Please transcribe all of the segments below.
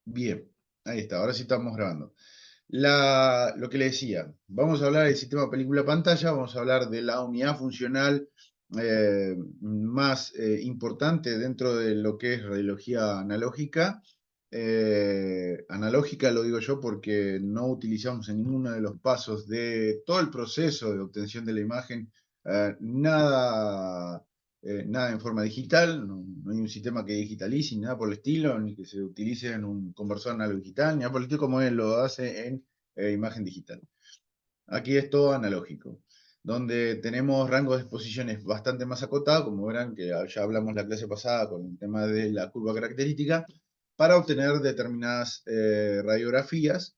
Bien, ahí está, ahora sí estamos grabando. Lo que le decía, vamos a hablar del sistema película-pantalla, vamos a hablar de la unidad funcional más importante dentro de lo que es radiología analógica. Analógica lo digo yo porque no utilizamos en ninguno de los pasos de todo el proceso de obtención de la imagen nada en forma digital, no hay un sistema que digitalice, ni nada por el estilo, ni que se utilice en un conversor análogo digital, ni nada por el estilo como él lo hace en imagen digital. Aquí es todo analógico, donde tenemos rangos de exposiciones bastante más acotados, como verán que ya hablamos la clase pasada con el tema de la curva característica, para obtener determinadas radiografías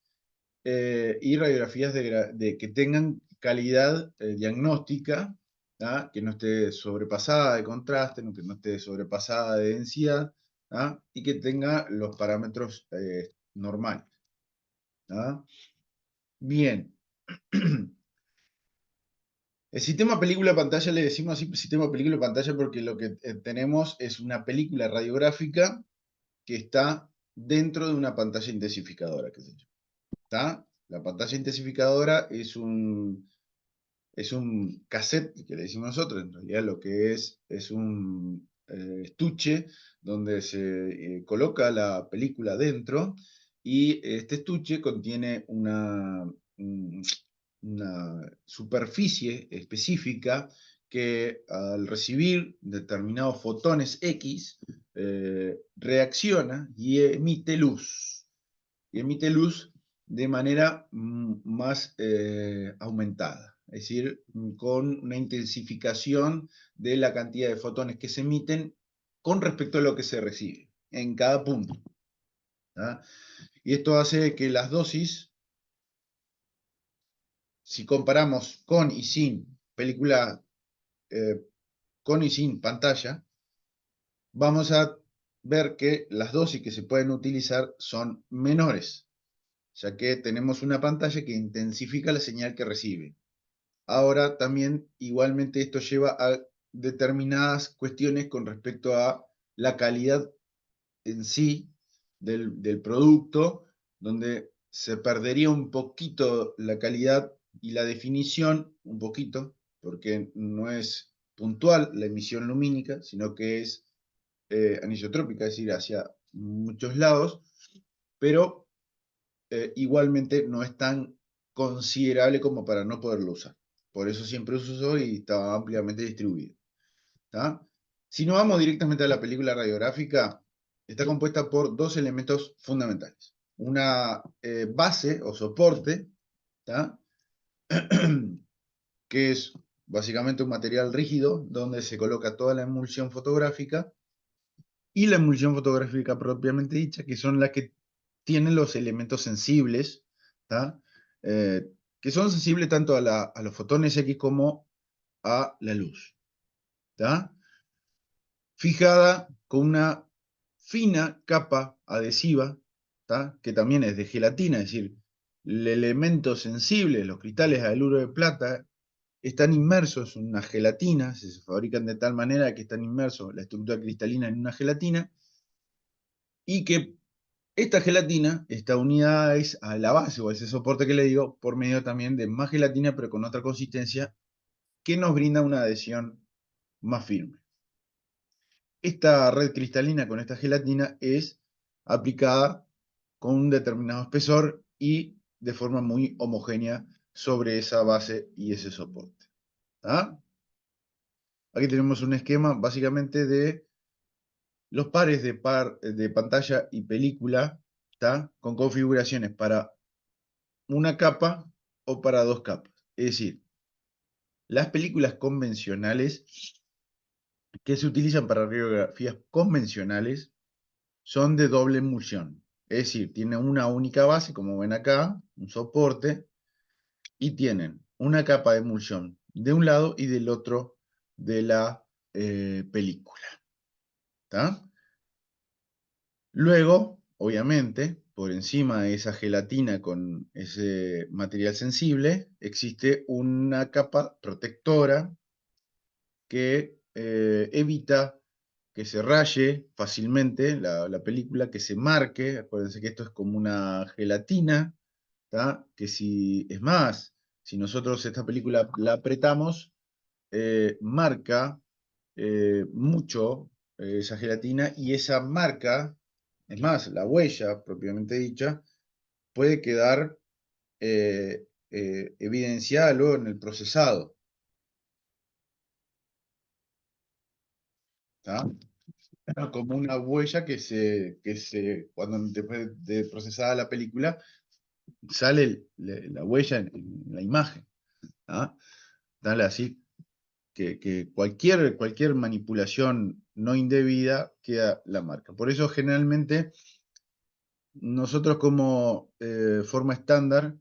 y radiografías que tengan calidad diagnóstica, ¿tá? Que no esté sobrepasada de contraste, que no esté sobrepasada de densidad, ¿tá? Y que tenga los parámetros normales, ¿tá? Bien. El sistema película-pantalla le decimos así, sistema película-pantalla porque lo que tenemos es una película radiográfica que está dentro de una pantalla intensificadora, qué sé yo, ¿tá? La pantalla intensificadora es un cassette, que le decimos nosotros, en realidad lo que es un estuche donde se coloca la película dentro y este estuche contiene una superficie específica que al recibir determinados fotones X reacciona y emite luz. Y emite luz de manera más aumentada, es decir, con una intensificación de la cantidad de fotones que se emiten con respecto a lo que se recibe en cada punto. ¿Ah? Y esto hace que las dosis, si comparamos con y sin película, eh, con y sin pantalla, vamos a ver que las dosis que se pueden utilizar son menores, ya que tenemos una pantalla que intensifica la señal que recibe. Ahora también igualmente esto lleva a determinadas cuestiones con respecto a la calidad en sí del producto, donde se perdería un poquito la calidad y la definición, un poquito, porque no es puntual la emisión lumínica, sino que es anisotrópica, es decir, hacia muchos lados, pero igualmente no es tan considerable como para no poderlo usar. Por eso siempre se usó y estaba ampliamente distribuido. ¿Tá? Si nos vamos directamente a la película radiográfica, está compuesta por dos elementos fundamentales. Una base o soporte, ¿tá? Que es básicamente un material rígido donde se coloca toda la emulsión fotográfica y la emulsión fotográfica propiamente dicha, que son las que tienen los elementos sensibles, ¿tá? Que son sensibles tanto a los fotones X como a la luz, ¿tá? Fijada con una fina capa adhesiva, ¿tá? Que también es de gelatina, es decir, el elemento sensible, los cristales de haluro de plata, están inmersos en una gelatina, se fabrican de tal manera que están inmersos la estructura cristalina en una gelatina, y que esta gelatina está unida a la base o a ese soporte que le digo por medio también de más gelatina pero con otra consistencia que nos brinda una adhesión más firme. Esta red cristalina con esta gelatina es aplicada con un determinado espesor y de forma muy homogénea sobre esa base y ese soporte. ¿Ah? Aquí tenemos un esquema básicamente de los pares de pantalla y película, ¿tá? Con configuraciones para una capa o para dos capas. Es decir, las películas convencionales que se utilizan para radiografías convencionales son de doble emulsión. Es decir, tienen una única base, como ven acá, un soporte, y tienen una capa de emulsión de un lado y del otro de la película. ¿Tá? Luego, obviamente, por encima de esa gelatina con ese material sensible, existe una capa protectora que evita que se raye fácilmente la película, que se marque. Acuérdense que esto es como una gelatina, ¿tá? Que si, es más, si nosotros esta película la apretamos, marca mucho esa gelatina, y esa marca, es más, la huella propiamente dicha, puede quedar evidenciada luego en el procesado. ¿Tá? Como una huella cuando después de procesada la película, sale la huella en la imagen. ¿Tá? Dale así, que cualquier manipulación no indebida queda la marca. Por eso generalmente nosotros como forma estándar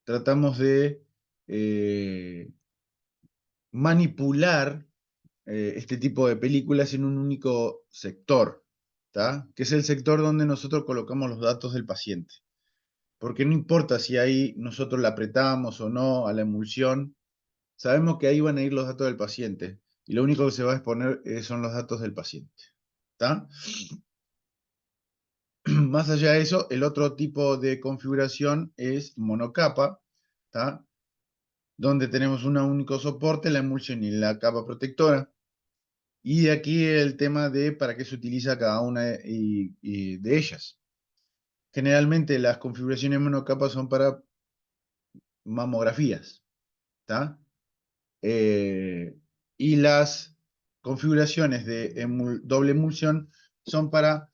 tratamos de manipular este tipo de películas en un único sector, ¿tá? Que es el sector donde nosotros colocamos los datos del paciente. Porque no importa si ahí nosotros la apretamos o no a la emulsión, sabemos que ahí van a ir los datos del paciente y lo único que se va a exponer son los datos del paciente. ¿Tá? Más allá de eso, el otro tipo de configuración es monocapa, ¿tá? Donde tenemos un único soporte, la emulsión y la capa protectora. Y de aquí el tema de para qué se utiliza cada una de ellas. Generalmente las configuraciones monocapa son para mamografías, ¿tá? Y las configuraciones de doble emulsión son para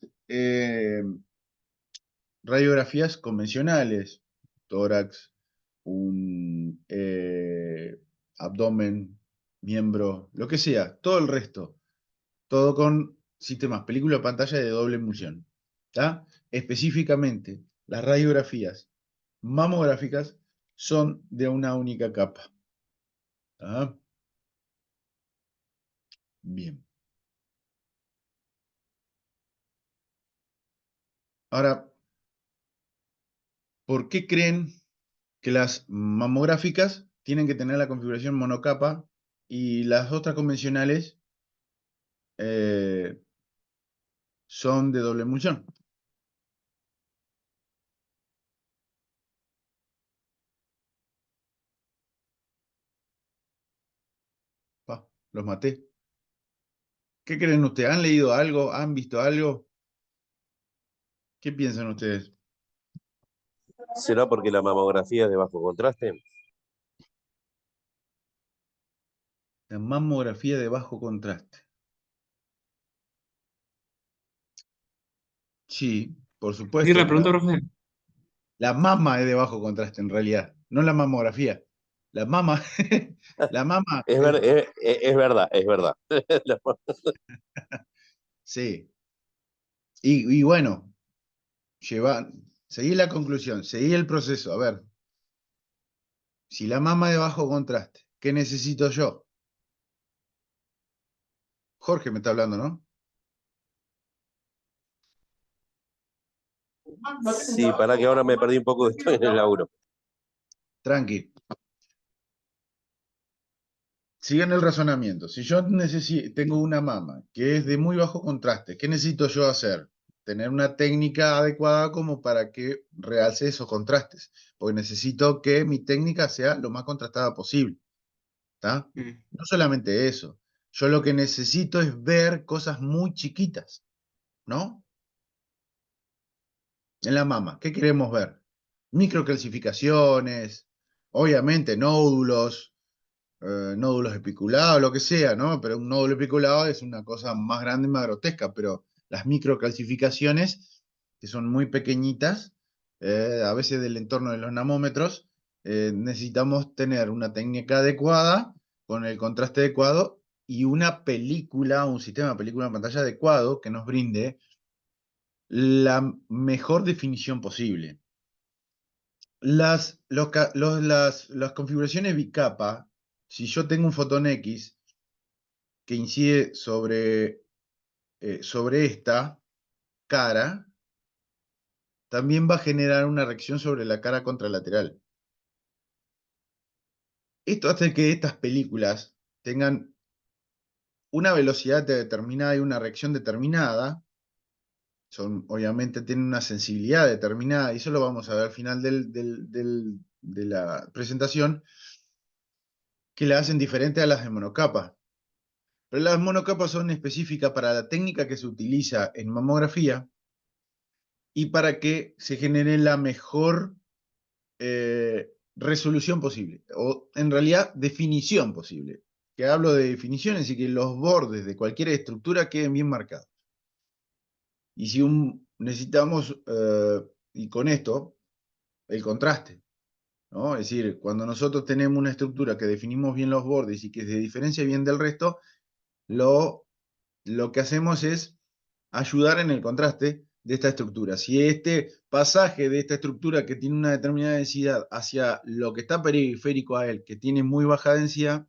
radiografías convencionales, tórax, un abdomen, miembro, lo que sea, todo el resto, todo con sistemas película o pantalla de doble emulsión. ¿Tá? Específicamente, las radiografías mamográficas son de una única capa. ¿Tá? Bien. Ahora, ¿por qué creen que las mamográficas tienen que tener la configuración monocapa y las otras convencionales son de doble emulsión? Pa, los maté. ¿Qué creen ustedes? ¿Han leído algo? ¿Han visto algo? ¿Qué piensan ustedes? ¿Será porque la mamografía es de bajo contraste? La mamografía de bajo contraste. Sí, por Sí, supuesto. la pregunta, profe. La mama es de bajo contraste en realidad, no la mamografía. La mama, la mama Es, es, es verdad, es verdad. sí. Y bueno, seguí la conclusión, seguí el proceso. A ver, si la mama es de bajo contraste, ¿qué necesito yo? Jorge me está hablando, ¿no? Sí, para que ahora me perdí un poco, estoy en el laburo. Tranqui. Sigan el razonamiento. Si yo tengo una mama que es de muy bajo contraste, ¿qué necesito yo hacer? Tener una técnica adecuada como para que realce esos contrastes. Porque necesito que mi técnica sea lo más contrastada posible. ¿Tá? Mm. No solamente eso. Yo lo que necesito es ver cosas muy chiquitas, ¿no? En la mama. ¿Qué queremos ver? Microcalcificaciones, obviamente nódulos, nódulos espiculados, lo que sea, ¿no? Pero un nódulo espiculado es una cosa más grande y más grotesca, pero las microcalcificaciones, que son muy pequeñitas, a veces del entorno de los nanómetros, necesitamos tener una técnica adecuada, con el contraste adecuado, y una película, un sistema de película en pantalla adecuado que nos brinde la mejor definición posible. Las configuraciones bicapa, si yo tengo un fotón X que incide sobre esta cara, también va a generar una reacción sobre la cara contralateral. Esto hace que estas películas tengan una velocidad determinada y una reacción determinada, obviamente tienen una sensibilidad determinada, y eso lo vamos a ver al final de la presentación, que la hacen diferente a las de monocapa. Pero las monocapas son específicas para la técnica que se utiliza en mamografía y para que se genere la mejor resolución posible, o en realidad definición posible. Que hablo de definiciones y que los bordes de cualquier estructura queden bien marcados. Y si necesitamos, y con esto, el contraste, ¿no? Es decir, cuando nosotros tenemos una estructura que definimos bien los bordes y que se diferencia bien del resto, lo que hacemos es ayudar en el contraste de esta estructura. Si este pasaje de esta estructura que tiene una determinada densidad hacia lo que está periférico a él, que tiene muy baja densidad,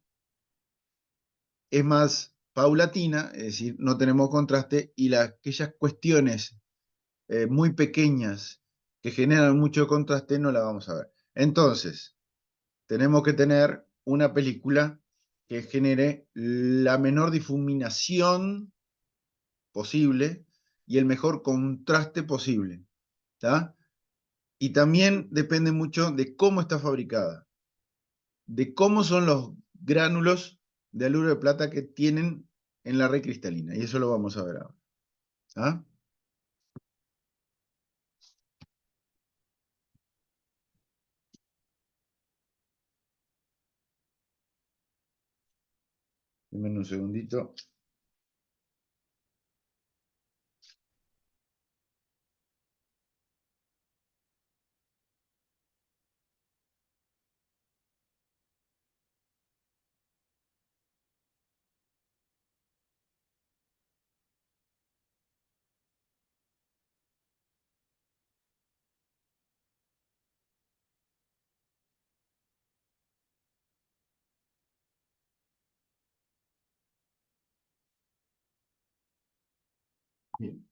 es más paulatina, es decir, no tenemos contraste, y aquellas cuestiones muy pequeñas que generan mucho contraste no la vamos a ver. Entonces, tenemos que tener una película que genere la menor difuminación posible y el mejor contraste posible. ¿Tá? Y también depende mucho de cómo está fabricada, de cómo son los gránulos de aluro de plata que tienen en la red cristalina. Y eso lo vamos a ver ahora. ¿Ah? Denme un segundito. Bien.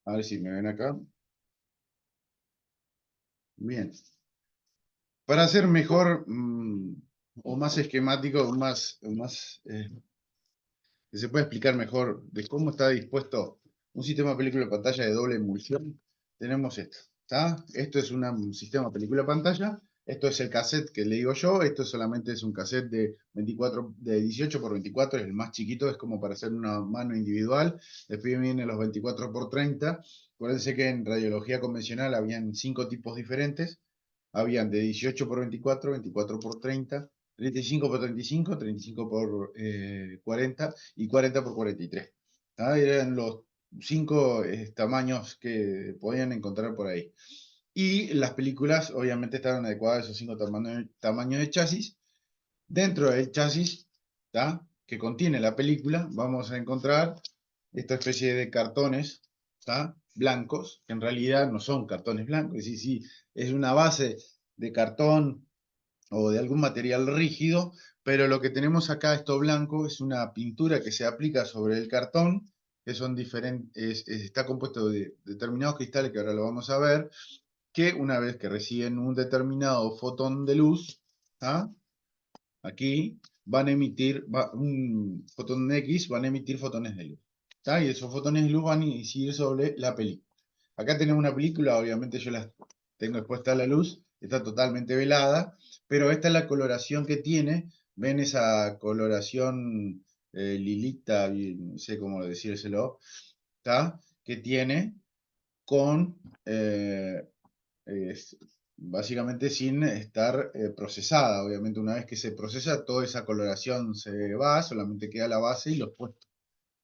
A ver si me ven acá. Bien. Para hacer mejor o más esquemático, que se pueda explicar mejor de cómo está dispuesto un sistema película-pantalla de doble emulsión, tenemos esto. ¿Está? Esto es un sistema película-pantalla. Esto es el cassette que le digo yo. Esto solamente es un cassette de 18 por 24, es el más chiquito, es como para hacer una mano individual. Después vienen los 24 por 30. Acuérdense que en radiología convencional habían 5 tipos diferentes. Habían de 18 por 24, 24 por 30, 35 por 35, 35 por 40 y 40 por 43. ¿Ah? Eran los 5 tamaños que podían encontrar por ahí. Y las películas obviamente estaban adecuadas a esos 5 tamaños de chasis. Dentro del chasis, ¿tá?, que contiene la película, vamos a encontrar esta especie de cartones, ¿tá?, blancos, que en realidad no son cartones blancos, es decir, sí, es una base de cartón o de algún material rígido, pero lo que tenemos acá, esto blanco, es una pintura que se aplica sobre el cartón, que son diferentes, está compuesto de determinados cristales, que ahora lo vamos a ver, que una vez que reciben un determinado fotón de luz, ¿tá?, aquí van a emitir, un fotón X van a emitir fotones de luz. ¿Tá? Y esos fotones de luz van a incidir sobre la película. Acá tenemos una película, obviamente yo la tengo expuesta a la luz, está totalmente velada, pero esta es la coloración que tiene. Ven esa coloración lilita, no sé cómo decírselo, ¿tá?, que tiene con básicamente sin estar procesada. Obviamente una vez que se procesa, toda esa coloración se va, solamente queda la base y los puestos.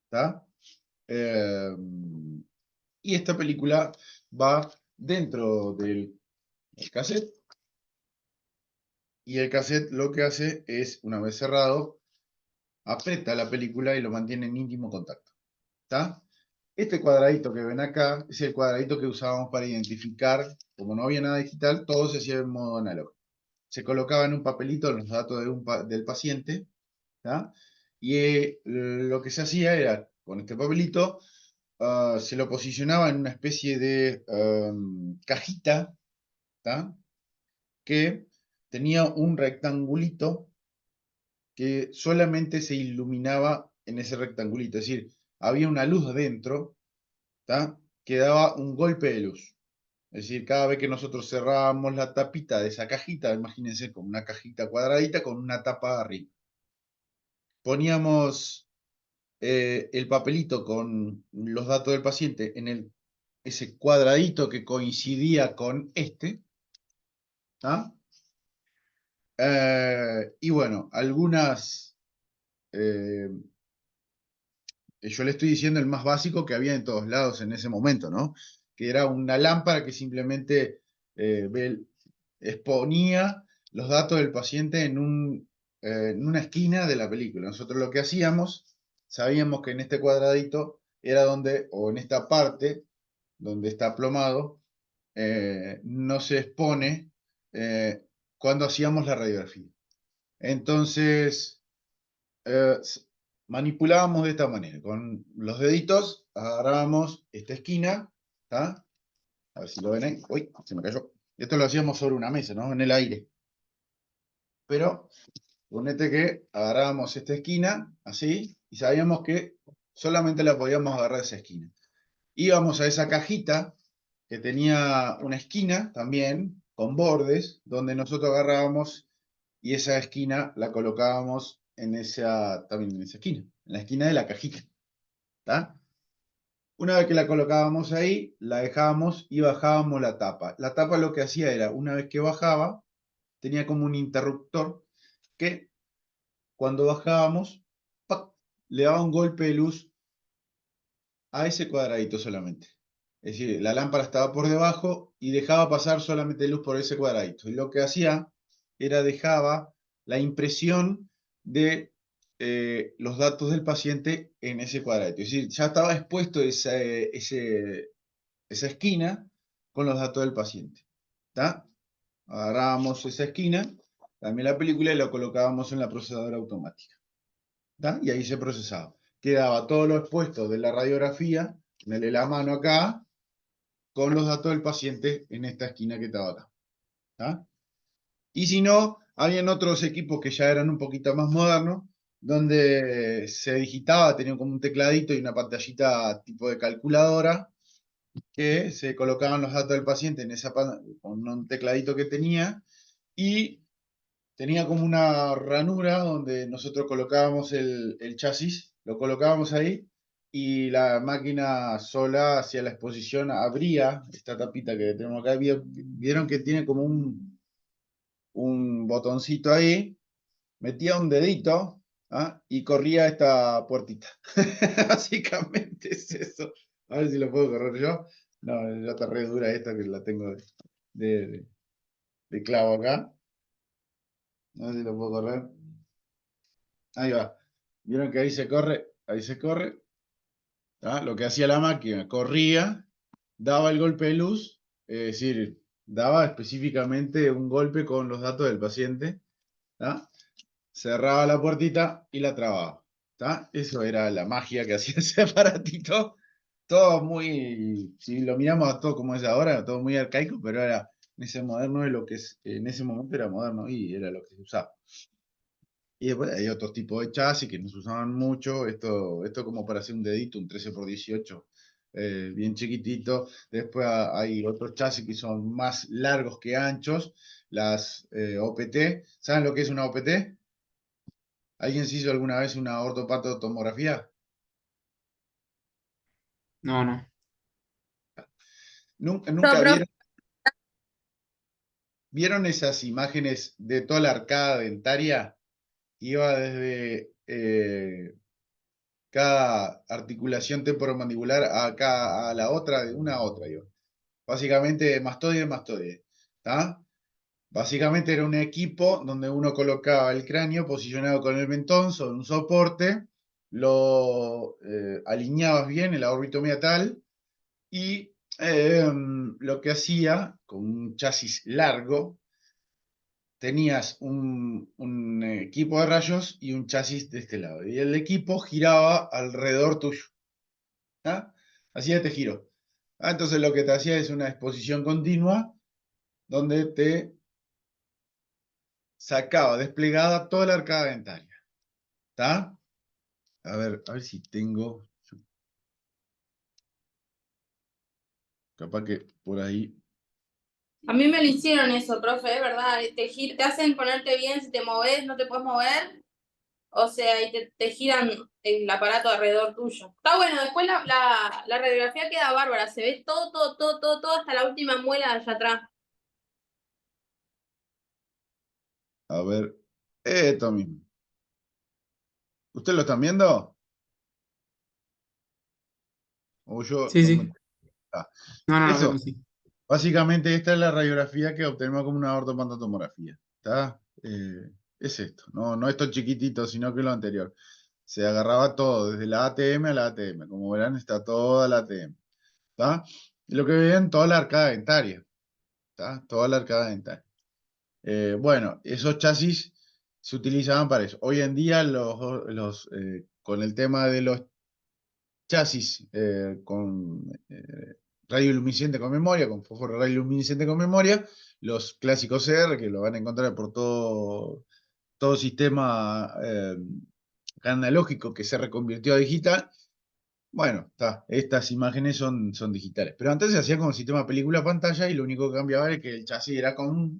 ¿Está? Y esta película va dentro del cassette, y el cassette lo que hace es, una vez cerrado, aprieta la película y lo mantiene en íntimo contacto. ¿Está? Este cuadradito que ven acá es el cuadradito que usábamos para identificar, como no había nada digital, todo se hacía en modo análogo. Se colocaba en un papelito los datos del paciente, ¿tá?, y lo que se hacía era, con este papelito, se lo posicionaba en una especie de cajita, ¿tá?, que tenía un rectangulito que solamente se iluminaba en ese rectangulito. Es decir, había una luz dentro, ¿tá? Que daba un golpe de luz. Es decir, cada vez que nosotros cerrábamos la tapita de esa cajita, imagínense como una cajita cuadradita con una tapa arriba. Poníamos el papelito con los datos del paciente en ese cuadradito que coincidía con este, ¿tá? Y bueno, algunas, eh, yo le estoy diciendo el más básico que había en todos lados en ese momento, ¿no? Que era una lámpara que simplemente exponía los datos del paciente en una esquina de la película. Nosotros lo que hacíamos, sabíamos que en este cuadradito era donde, o en esta parte, donde está plomado, no se expone cuando hacíamos la radiografía. Entonces, eh, manipulábamos de esta manera. Con los deditos agarrábamos esta esquina, ¿tá? A ver si lo ven ahí. Uy, se me cayó. Esto lo hacíamos sobre una mesa, ¿no? En el aire. Pero ponete que agarrábamos esta esquina, así, y sabíamos que solamente la podíamos agarrar esa esquina. Íbamos a esa cajita que tenía una esquina también, con bordes, donde nosotros agarrábamos y esa esquina la colocábamos también en esa esquina, en la esquina de la cajita. ¿Tá? Una vez que la colocábamos ahí, la dejábamos y bajábamos la tapa. La tapa lo que hacía era, una vez que bajaba, tenía como un interruptor que cuando bajábamos, ¡pac!, le daba un golpe de luz a ese cuadradito solamente. Es decir, la lámpara estaba por debajo y dejaba pasar solamente luz por ese cuadradito. Y lo que hacía era dejaba la impresión de los datos del paciente en ese cuadradito. Es decir, ya estaba expuesto esa esquina con los datos del paciente. ¿Tá? Agarrábamos esa esquina, también la película, y la colocábamos en la procesadora automática. ¿Tá? Y ahí se procesaba. Quedaba todo lo expuesto de la radiografía, ponerle la mano acá, con los datos del paciente en esta esquina que estaba acá. ¿Tá? Y si no, habían otros equipos que ya eran un poquito más modernos, donde se digitaba, tenían como un tecladito y una pantallita tipo de calculadora, que se colocaban los datos del paciente en con un tecladito que tenía, y tenía como una ranura donde nosotros colocábamos el chasis, lo colocábamos ahí, y la máquina sola hacia la exposición abría esta tapita que tenemos acá. Vieron que tiene como un botoncito ahí, metía un dedito, ¿ah? Y corría esta puertita. Básicamente es eso. A ver si lo puedo correr yo. No, ya está re dura esta que la tengo de, de clavo acá. A ver si lo puedo correr. Ahí va. Vieron que ahí se corre, ahí se corre. ¿Ah? Lo que hacía la máquina, corría, daba el golpe de luz, es decir, daba específicamente un golpe con los datos del paciente, ¿tá? Cerraba la puertita y la trababa. ¿Tá? Eso era la magia que hacía ese aparatito. Todo muy, si lo miramos todo como es ahora, todo muy arcaico, pero era en ese moderno es lo que en ese momento era moderno y era lo que se usaba. Y después hay otros tipos de chasis que no se usaban mucho. Esto como para hacer un dedito, un 13x18, bien chiquitito. Después hay otros chasis que son más largos que anchos, las OPT. ¿Saben lo que es una OPT? ¿Alguien se hizo alguna vez una ortopatotomografía? No, no. Nunca, No, nunca profe. vieron esas imágenes de toda la arcada dentaria. Iba desde cada articulación temporomandibular acá a la otra, de una a otra, yo. Básicamente mastoide, mastoide. ¿Tá? Básicamente era un equipo donde uno colocaba el cráneo posicionado con el mentón sobre un soporte, lo alineabas bien en la orbitomía tal, y lo que hacía, con un chasis largo, tenías un equipo de rayos y un chasis de este lado. Y el equipo giraba alrededor tuyo. ¿Ah? Hacía este giro. Entonces lo que te hacía es una exposición continua donde te sacaba, desplegada toda la arcada dentaria. ¿Está? A ver si tengo. Capaz que por ahí. A mí me lo hicieron eso, profe, es verdad. Te hacen ponerte bien si te moves, no te puedes mover. O sea, y te giran el aparato alrededor tuyo. Está bueno, después la radiografía queda bárbara. Se ve todo, hasta la última muela allá atrás. A ver. Esto mismo. ¿Ustedes lo están viendo? O yo Sí, no me. sí. No, lo Eso. vemos, sí. Básicamente esta es la radiografía que obtenemos como una ortopantotomografía. ¿Está? Es esto. No esto chiquitito, sino que lo anterior. Se agarraba todo, desde la ATM a la ATM. Como verán, está toda la ATM. ¿Está? Y lo que ven, toda la arcada dentaria. ¿Está? Toda la arcada dentaria. Bueno, esos chasis se utilizaban para eso. Hoy en día, con el tema de los chasis con radioluminiscente con memoria, con fósforo radioluminiscente con memoria, los clásicos CR, que lo van a encontrar por todo sistema analógico que se reconvirtió a digital. Bueno, estas imágenes son digitales. Pero antes se hacía con sistema película-pantalla y lo único que cambiaba era que el chasis era con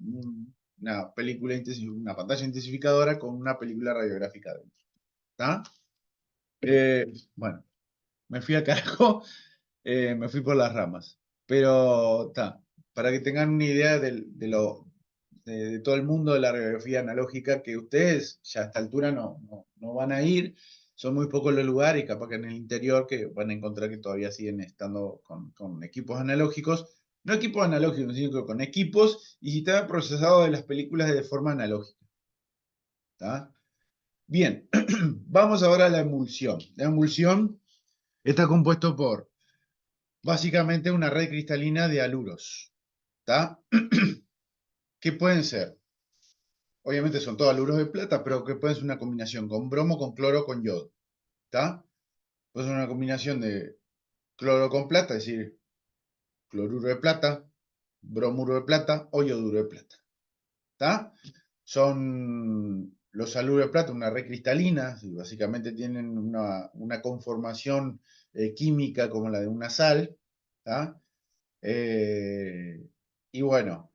una una pantalla intensificadora con una película radiográfica dentro. ¿Está? Bueno, me fui al carajo, me fui por las ramas. Pero está, para que tengan una idea de todo el mundo de la radiografía analógica, que ustedes ya a esta altura no van a ir, son muy pocos los lugares y capaz que en el interior que van a encontrar que todavía siguen estando con equipos analógicos. No equipos analógicos, sino que con equipos y sistemas procesados de las películas de forma analógica. ¿Tá? Bien, vamos ahora a la emulsión. La emulsión está compuesto por básicamente una red cristalina de haluros. ¿Está? ¿Qué pueden ser? Obviamente son todos haluros de plata, pero que pueden ser una combinación con bromo, con cloro, con yodo. ¿Está? Puede ser una combinación de cloro con plata, es decir, cloruro de plata, bromuro de plata o yoduro de plata. ¿Está? Son los haluros de plata, una red cristalina, y básicamente tienen una conformación química como la de una sal. ¿Está? Y bueno,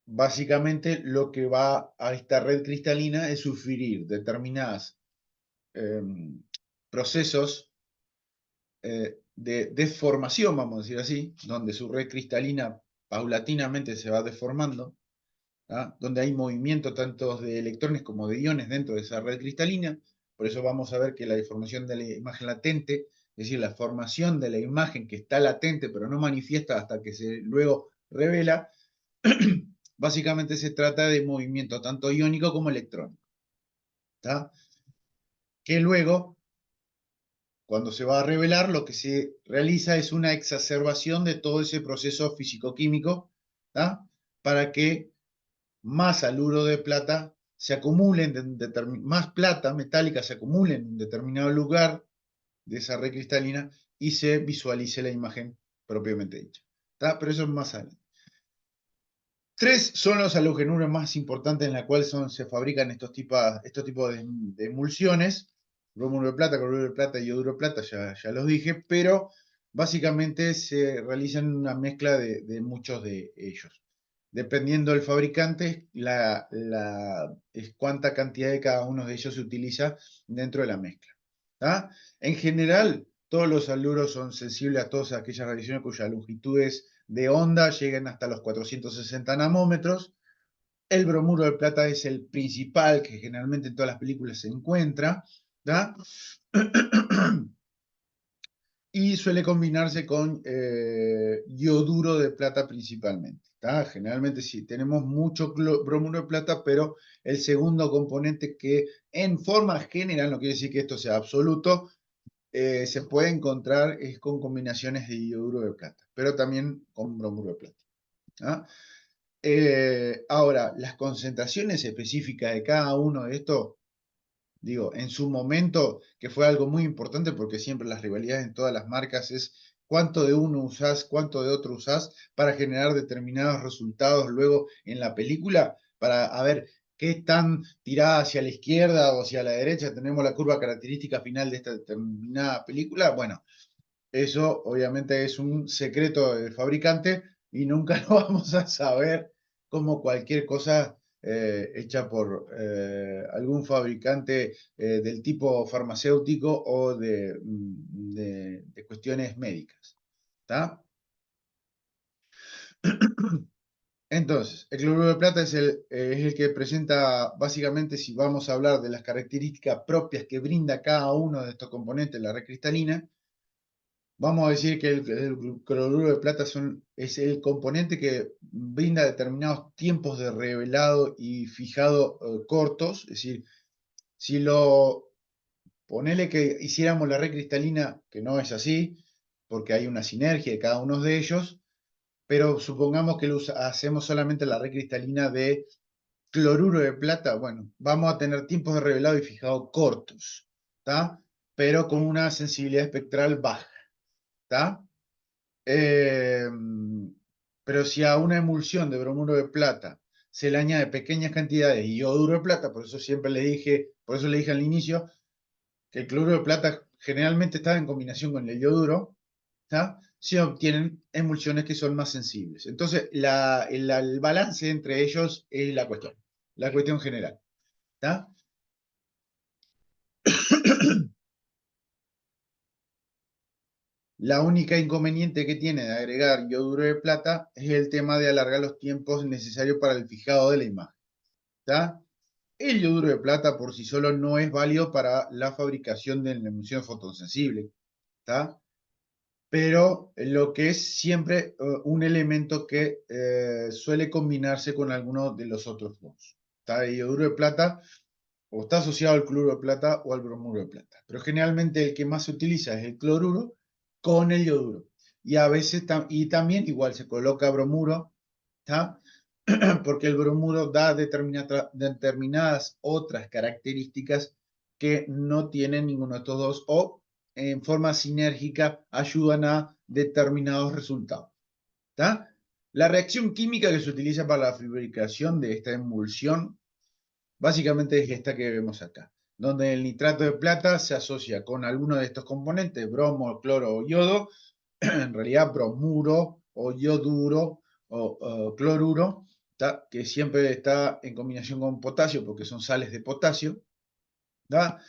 básicamente lo que va a esta red cristalina es sufrir determinados procesos de deformación, vamos a decir así, donde su red cristalina paulatinamente se va deformando, ¿tá? Donde hay movimiento tanto de electrones como de iones dentro de esa red cristalina. Por eso vamos a ver que la deformación de la imagen latente, es decir, la formación de la imagen que está latente pero no manifiesta hasta que se luego revela, básicamente se trata de movimiento tanto iónico como electrónico. ¿Tá? Que luego, cuando se va a revelar, lo que se realiza es una exacerbación de todo ese proceso físico-químico, ¿tá? Para que más haluro de plata se acumule, más plata metálica se acumule en un determinado lugar de esa red cristalina y se visualice la imagen propiamente dicha. ¿Tá? Pero eso es más adelante. 3 son los halogenuros más importantes en la cual se fabrican estos tipos de emulsiones. Bromuro de plata, cloruro de plata y yoduro de plata, ya los dije, pero básicamente se realizan una mezcla de muchos de ellos. Dependiendo del fabricante, es cuánta cantidad de cada uno de ellos se utiliza dentro de la mezcla. ¿Tá? En general, todos los haluros son sensibles a todas aquellas radiaciones cuyas longitudes de onda lleguen hasta los 460 nanómetros. El bromuro de plata es el principal que generalmente en todas las películas se encuentra. ¿Tá? Y suele combinarse con yoduro de plata principalmente. ¿Tá? Generalmente sí, tenemos mucho bromuro de plata, pero el segundo componente que en forma general, no quiere decir que esto sea absoluto, se puede encontrar es con combinaciones de yoduro de plata, pero también con bromuro de plata. ¿Ah? Ahora, las concentraciones específicas de cada uno de estos, digo, en su momento, que fue algo muy importante porque siempre las rivalidades en todas las marcas es cuánto de uno usás, cuánto de otro usás para generar determinados resultados luego en la película. para a ver qué tan tirada hacia la izquierda o hacia la derecha tenemos la curva característica final de esta determinada película. Bueno, eso obviamente es un secreto del fabricante y nunca lo vamos a saber, como cualquier cosa hecha por algún fabricante del tipo farmacéutico o de cuestiones médicas. ¿Está? Entonces, el cloruro de plata es el que presenta, básicamente, si vamos a hablar de las características propias que brinda cada uno de estos componentes de la red cristalina, vamos a decir que el cloruro de plata es el componente que brinda determinados tiempos de revelado y fijado cortos. Es decir, si ponele que hiciéramos la red cristalina, que no es así, porque hay una sinergia de cada uno de ellos, pero supongamos que hacemos solamente la red cristalina de cloruro de plata. Bueno, vamos a tener tiempos de revelado y fijado cortos, ¿está? Pero con una sensibilidad espectral baja, ¿está? Pero si a una emulsión de bromuro de plata se le añade pequeñas cantidades de yoduro de plata, por eso siempre le dije, por eso le dije al inicio que el cloruro de plata generalmente está en combinación con el yoduro, ¿tá? Se obtienen emulsiones que son más sensibles. Entonces, el balance entre ellos es la cuestión general, ¿tá? La única inconveniente que tiene de agregar yoduro de plata es el tema de alargar los tiempos necesarios para el fijado de la imagen, ¿tá? El yoduro de plata por sí solo no es válido para la fabricación de la emulsión fotosensible, ¿tá? Pero lo que es siempre un elemento que suele combinarse con alguno de los otros dos, ¿tá? El yoduro de plata o está asociado al cloruro de plata o al bromuro de plata. Pero generalmente el que más se utiliza es el cloruro con el yoduro. Y a veces también igual se coloca bromuro, ¿tá? Porque el bromuro da determinadas otras características que no tienen ninguno de estos dos o en forma sinérgica ayudan a determinados resultados, ¿tá? La reacción química que se utiliza para la fabricación de esta emulsión básicamente es esta que vemos acá, donde el nitrato de plata se asocia con alguno de estos componentes, bromo, cloro o yodo, en realidad bromuro o yoduro o cloruro, ¿tá? Que siempre está en combinación con potasio porque son sales de potasio, ¿tá?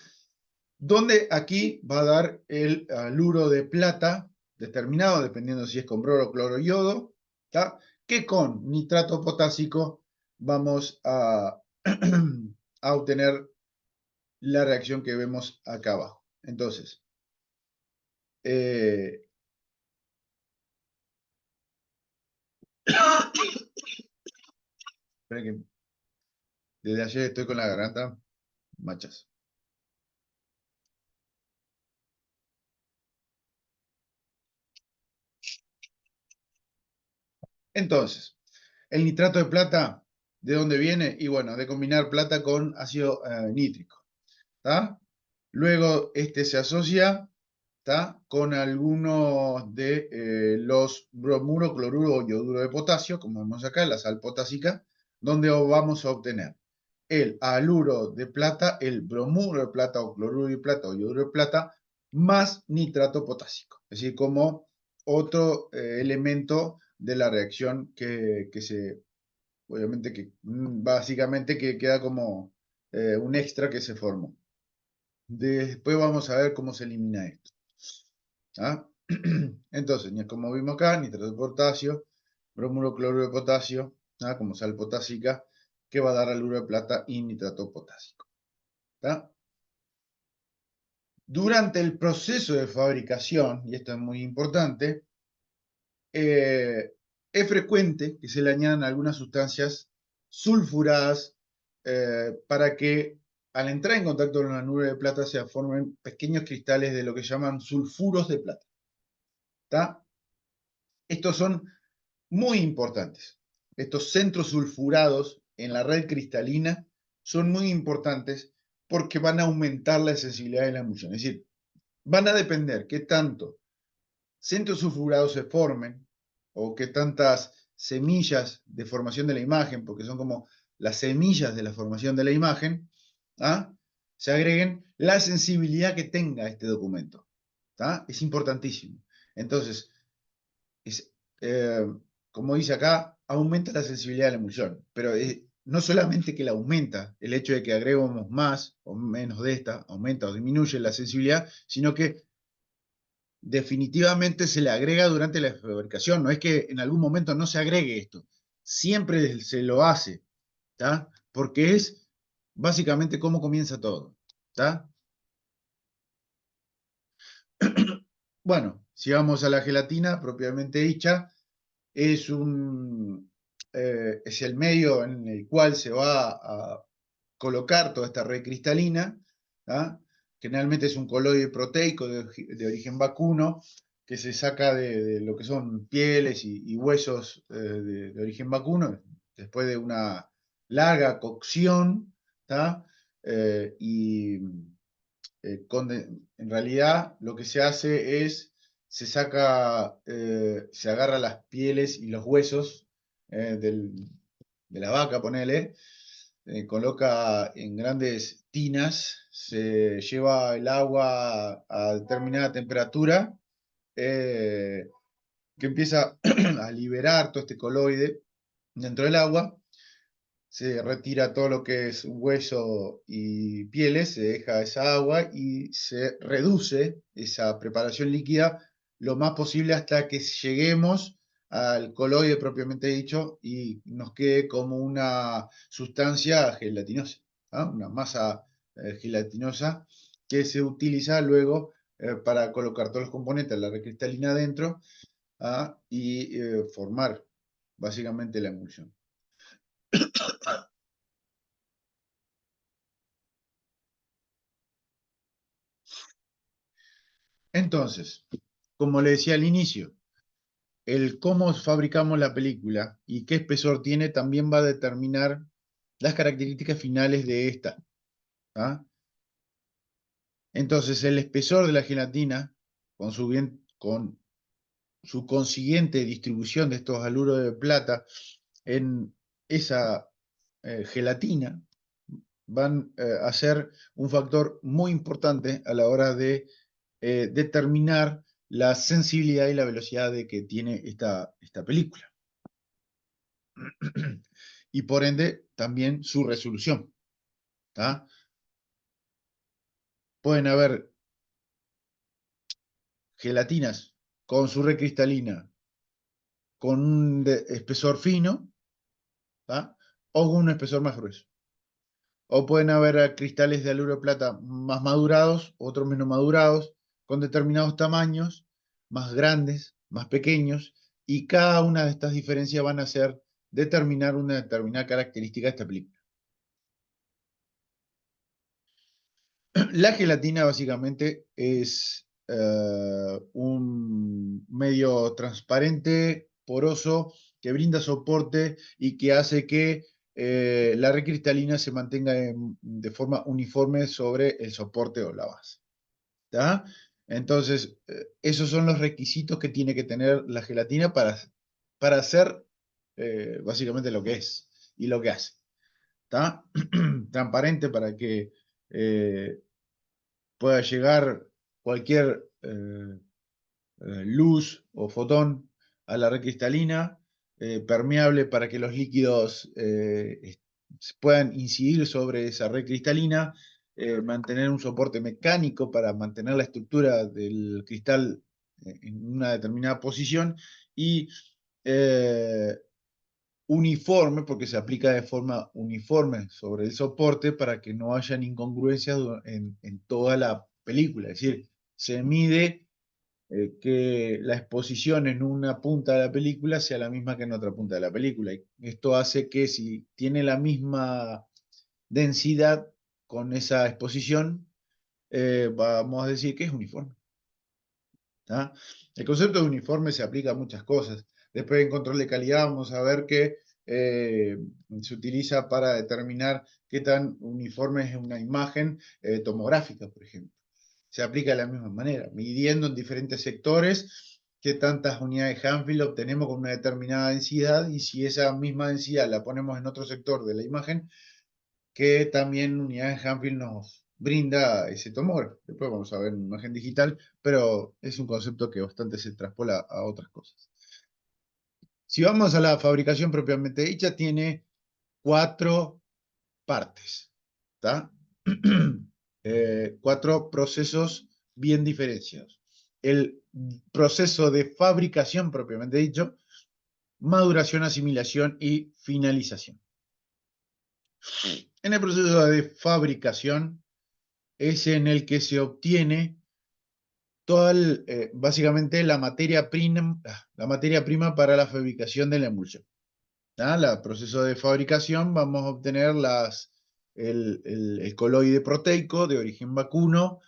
Donde aquí va a dar el haluro de plata determinado, dependiendo si es con bromo, cloro o yodo, ¿tá? Que con nitrato potásico vamos a a obtener la reacción que vemos acá abajo. Entonces, esperen que desde ayer estoy con la garganta machas. Entonces, el nitrato de plata, ¿de dónde viene? Y bueno, de combinar plata con ácido nítrico, ¿tá? Luego, este se asocia, ¿tá? Con algunos de los bromuro, cloruro o yoduro de potasio, como vemos acá, la sal potásica, donde vamos a obtener el haluro de plata, el bromuro de plata o cloruro de plata o yoduro de plata, más nitrato potásico. Es decir, como otro elemento de la reacción obviamente que básicamente que queda como un extra que se formó. Después vamos a ver cómo se elimina esto. ¿Ah? Entonces, como vimos acá, nitrato de potasio, bromuro, cloruro de potasio, ¿ah? Como sal potásica, que va a dar haluro de plata y nitrato potásico. ¿Tá? Durante el proceso de fabricación, y esto es muy importante, es frecuente que se le añadan algunas sustancias sulfuradas para que al entrar en contacto con la nube de plata se formen pequeños cristales de lo que llaman sulfuros de plata. ¿Tá? Estos son muy importantes. Estos centros sulfurados en la red cristalina son muy importantes porque van a aumentar la sensibilidad de la emulsión. Es decir, van a depender qué tanto centros sulfurados se formen o qué tantas semillas de formación de la imagen, porque son como las semillas de la formación de la imagen, ¿ah? Se agreguen la sensibilidad que tenga este documento. ¿Tá? Es importantísimo. Entonces, es, como dice acá, aumenta la sensibilidad de la emulsión, pero no solamente que la aumenta, el hecho de que agreguemos más o menos de esta, aumenta o disminuye la sensibilidad, sino que definitivamente se le agrega durante la fabricación, no es que en algún momento no se agregue esto, siempre se lo hace, ¿tá? Porque es básicamente cómo comienza todo, ¿tá? Bueno, si vamos a la gelatina propiamente dicha, es el medio en el cual se va a colocar toda esta red cristalina, ¿tá? Generalmente es un coloide proteico de origen vacuno, que se saca de lo que son pieles y huesos de origen vacuno, después de una larga cocción, ¿tá? Y en realidad lo que se hace es, se agarra las pieles y los huesos de la vaca, ponele, coloca en grandes tinas, se lleva el agua a determinada temperatura, que empieza a liberar todo este coloide dentro del agua, se retira todo lo que es hueso y pieles, se deja esa agua y se reduce esa preparación líquida lo más posible hasta que lleguemos al coloide propiamente dicho y nos quede como una sustancia gelatinosa, ¿ah? Una masa gelatinosa que se utiliza luego para colocar todos los componentes de la red cristalina adentro, ¿ah? Y formar básicamente la emulsión. Entonces, como le decía al inicio, el cómo fabricamos la película y qué espesor tiene también va a determinar las características finales de esta, ¿ah? Entonces, el espesor de la gelatina, con su consiguiente distribución de estos haluros de plata en esa gelatina, van a ser un factor muy importante a la hora de determinar la sensibilidad y la velocidad de que tiene esta película. Y por ende, también su resolución, ¿tá? Pueden haber gelatinas con su red cristalina, con un espesor fino, ¿tá? O con un espesor más grueso. O pueden haber cristales de haluro de plata más madurados, otros menos madurados, con determinados tamaños, más grandes, más pequeños, y cada una de estas diferencias van a hacer determinar una determinada característica de esta película. La gelatina básicamente es un medio transparente, poroso, que brinda soporte y que hace que la red cristalina se mantenga de forma uniforme sobre el soporte o la base, ¿tá? Entonces, esos son los requisitos que tiene que tener la gelatina para hacer básicamente lo que es y lo que hace, ¿tá? Transparente para que pueda llegar cualquier luz o fotón a la red cristalina, permeable para que los líquidos puedan incidir sobre esa red cristalina, mantener un soporte mecánico para mantener la estructura del cristal en una determinada posición y uniforme, porque se aplica de forma uniforme sobre el soporte para que no hayan incongruencias en toda la película. Es decir, se mide que la exposición en una punta de la película sea la misma que en otra punta de la película. Y esto hace que si tiene la misma densidad con esa exposición, vamos a decir que es uniforme, ¿tá? El concepto de uniforme se aplica a muchas cosas. Después en control de calidad vamos a ver que se utiliza para determinar qué tan uniforme es una imagen tomográfica, por ejemplo. Se aplica de la misma manera, midiendo en diferentes sectores qué tantas unidades Hanfield obtenemos con una determinada densidad, y si esa misma densidad la ponemos en otro sector de la imagen, que también unidades Hanfield nos brinda ese tomógrafo. Después vamos a ver una imagen digital, pero es un concepto que bastante se traspola a otras cosas. Si vamos a la fabricación propiamente dicha, tiene 4 partes, ¿está? 4 procesos bien diferenciados. El proceso de fabricación propiamente dicho, maduración, asimilación y finalización. En el proceso de fabricación es en el que se obtiene toda básicamente la materia prima para la fabricación de la emulsión. El proceso de fabricación vamos a obtener el coloide proteico de origen vacuno,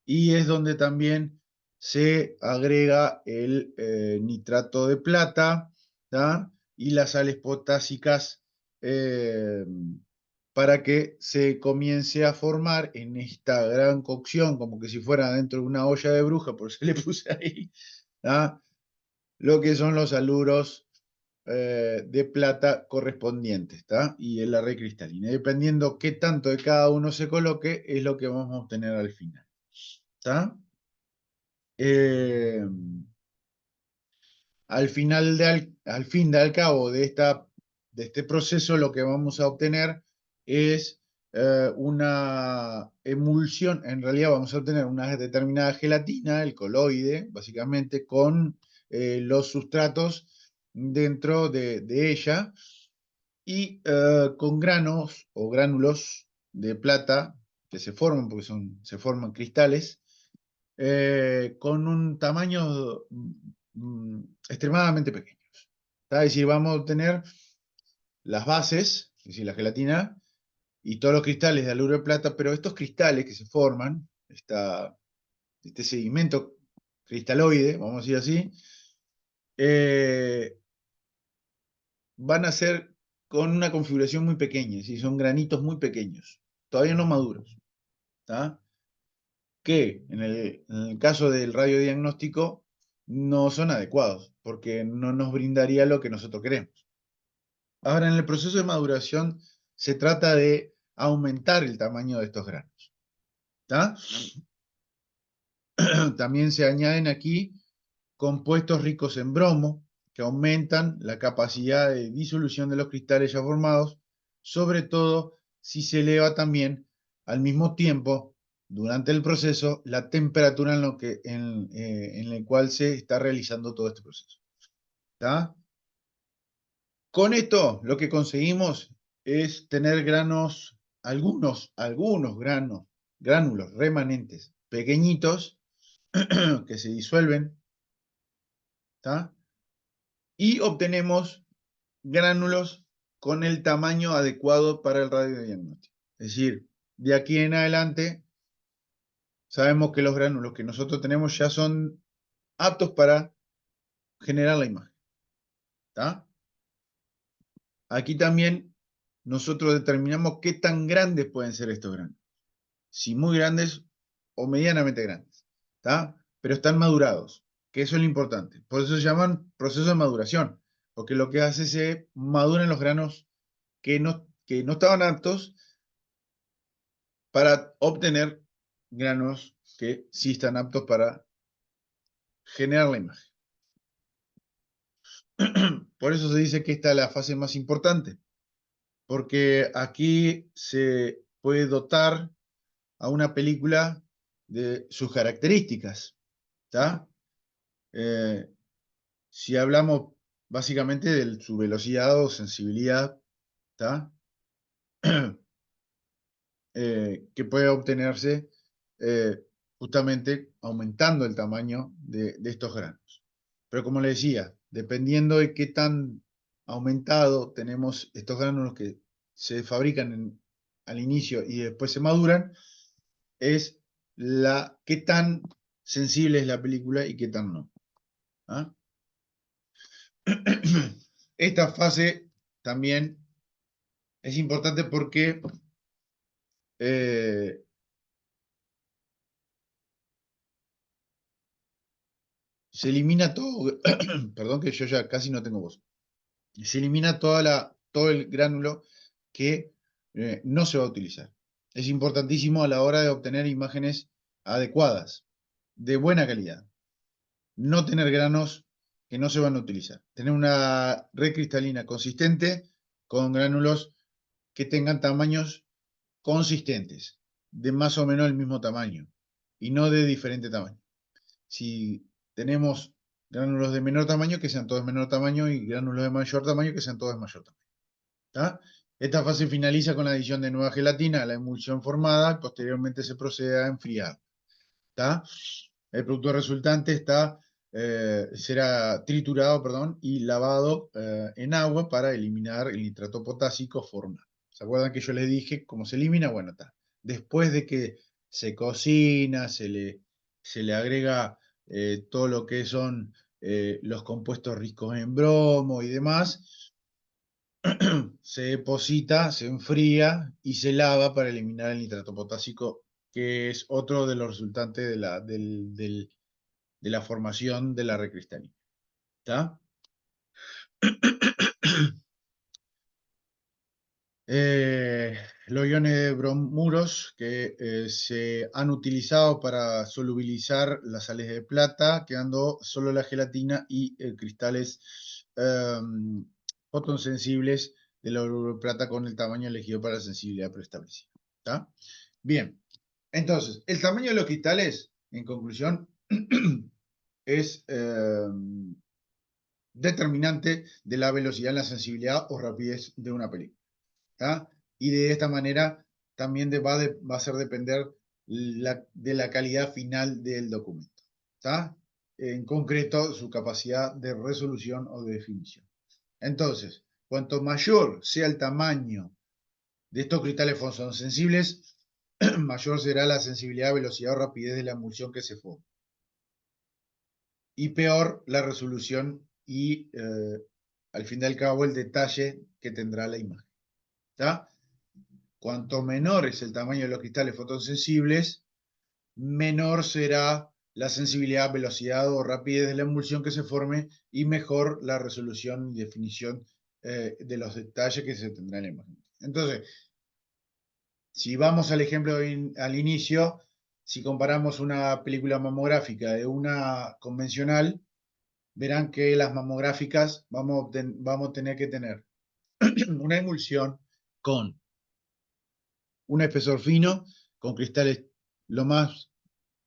y es donde también se agrega el nitrato de plata, ¿tá? Y las sales potásicas, para que se comience a formar en esta gran cocción, como que si fuera dentro de una olla de bruja, por eso le puse ahí, ¿tá? Lo que son los haluros de plata correspondientes, ¿tá? Y el array cristalina. Dependiendo qué tanto de cada uno se coloque, es lo que vamos a obtener al final, ¿tá? Al fin de al cabo de este proceso, lo que vamos a obtener es una emulsión. En realidad vamos a obtener una determinada gelatina, el coloide, básicamente, con los sustratos dentro de ella, y con granos o gránulos de plata que se forman, porque se forman cristales, con un tamaño extremadamente pequeño. Es decir, vamos a obtener las bases, es decir, la gelatina, y todos los cristales de haluro de plata, pero estos cristales que se forman, este sedimento cristaloide, vamos a decir así, van a ser con una configuración muy pequeña, es decir, son granitos muy pequeños, todavía no maduros, ¿tá? Que en el caso del radiodiagnóstico no son adecuados, porque no nos brindaría lo que nosotros queremos. Ahora, en el proceso de maduración se trata de aumentar el tamaño de estos granos, ¿tá? También se añaden aquí compuestos ricos en bromo, que aumentan la capacidad de disolución de los cristales ya formados, sobre todo si se eleva también al mismo tiempo, durante el proceso, la temperatura en la cual se está realizando todo este proceso, ¿tá? Con esto lo que conseguimos es tener granos, algunos gránulos remanentes pequeñitos que se disuelven, ¿tá? Y obtenemos gránulos con el tamaño adecuado para el radiodiagnóstico. Es decir, de aquí en adelante sabemos que los gránulos que nosotros tenemos ya son aptos para generar la imagen, ¿tá? Aquí también nosotros determinamos qué tan grandes pueden ser estos granos. Si muy grandes o medianamente grandes, ¿tá? Pero están madurados, que eso es lo importante. Por eso se llaman proceso de maduración, porque lo que hace es que maduran los granos que no estaban aptos, para obtener granos que sí están aptos para generar la imagen. Por eso se dice que esta es la fase más importante, porque aquí se puede dotar a una película de sus características, ¿tá? Si hablamos básicamente de su velocidad o sensibilidad, ¿tá? Que puede obtenerse justamente aumentando el tamaño de estos granos. Pero como le decía, dependiendo de qué tan aumentado tenemos estos granos que se fabrican al inicio y después se maduran, es qué tan sensible es la película y qué tan no. ¿Ah? Esta fase también es importante porque se elimina todo, perdón que yo ya casi no tengo voz, se elimina todo el gránulo que no se va a utilizar. Es importantísimo a la hora de obtener imágenes adecuadas, de buena calidad. No tener granos que no se van a utilizar. Tener una red cristalina consistente con gránulos que tengan tamaños consistentes, de más o menos el mismo tamaño y no de diferente tamaño. Si tenemos gránulos de menor tamaño, que sean todos de menor tamaño, y gránulos de mayor tamaño, que sean todos de mayor tamaño. ¿Tá? Esta fase finaliza con la adición de nueva gelatina a la emulsión formada y posteriormente se procede a enfriar. ¿Tá? El producto resultante será triturado, y lavado en agua para eliminar el nitrato potásico formado. ¿Se acuerdan que yo les dije cómo se elimina? Bueno, está. Después de que se cocina, se le agrega todo lo que son los compuestos ricos en bromo y demás, se deposita, se enfría y se lava para eliminar el nitrato potásico, que es otro de los resultantes de la formación de la red cristalina. ¿Está? Los iones de bromuros que se han utilizado para solubilizar las sales de plata, quedando solo la gelatina y cristales fotosensibles de la oro de plata con el tamaño elegido para la sensibilidad preestablecida. ¿Está? Bien, entonces, el tamaño de los cristales, en conclusión, es determinante de la velocidad, la sensibilidad o rapidez de una película. ¿Tá? Y de esta manera también va a hacer depender de la calidad final del documento. ¿Tá? En concreto, su capacidad de resolución o de definición. Entonces, cuanto mayor sea el tamaño de estos cristales fotosensibles, mayor será la sensibilidad, velocidad o rapidez de la emulsión que se forma. Y peor la resolución y, al fin y al cabo, el detalle que tendrá la imagen. ¿Tá? Cuanto menor es el tamaño de los cristales fotosensibles, menor será la sensibilidad, velocidad o rapidez de la emulsión que se forme y mejor la resolución y definición de los detalles que se tendrá en la imagen. Entonces, si vamos al ejemplo al inicio, si comparamos una película mamográfica de una convencional, verán que las mamográficas vamos a tener que tener una emulsión con un espesor fino, con cristales lo más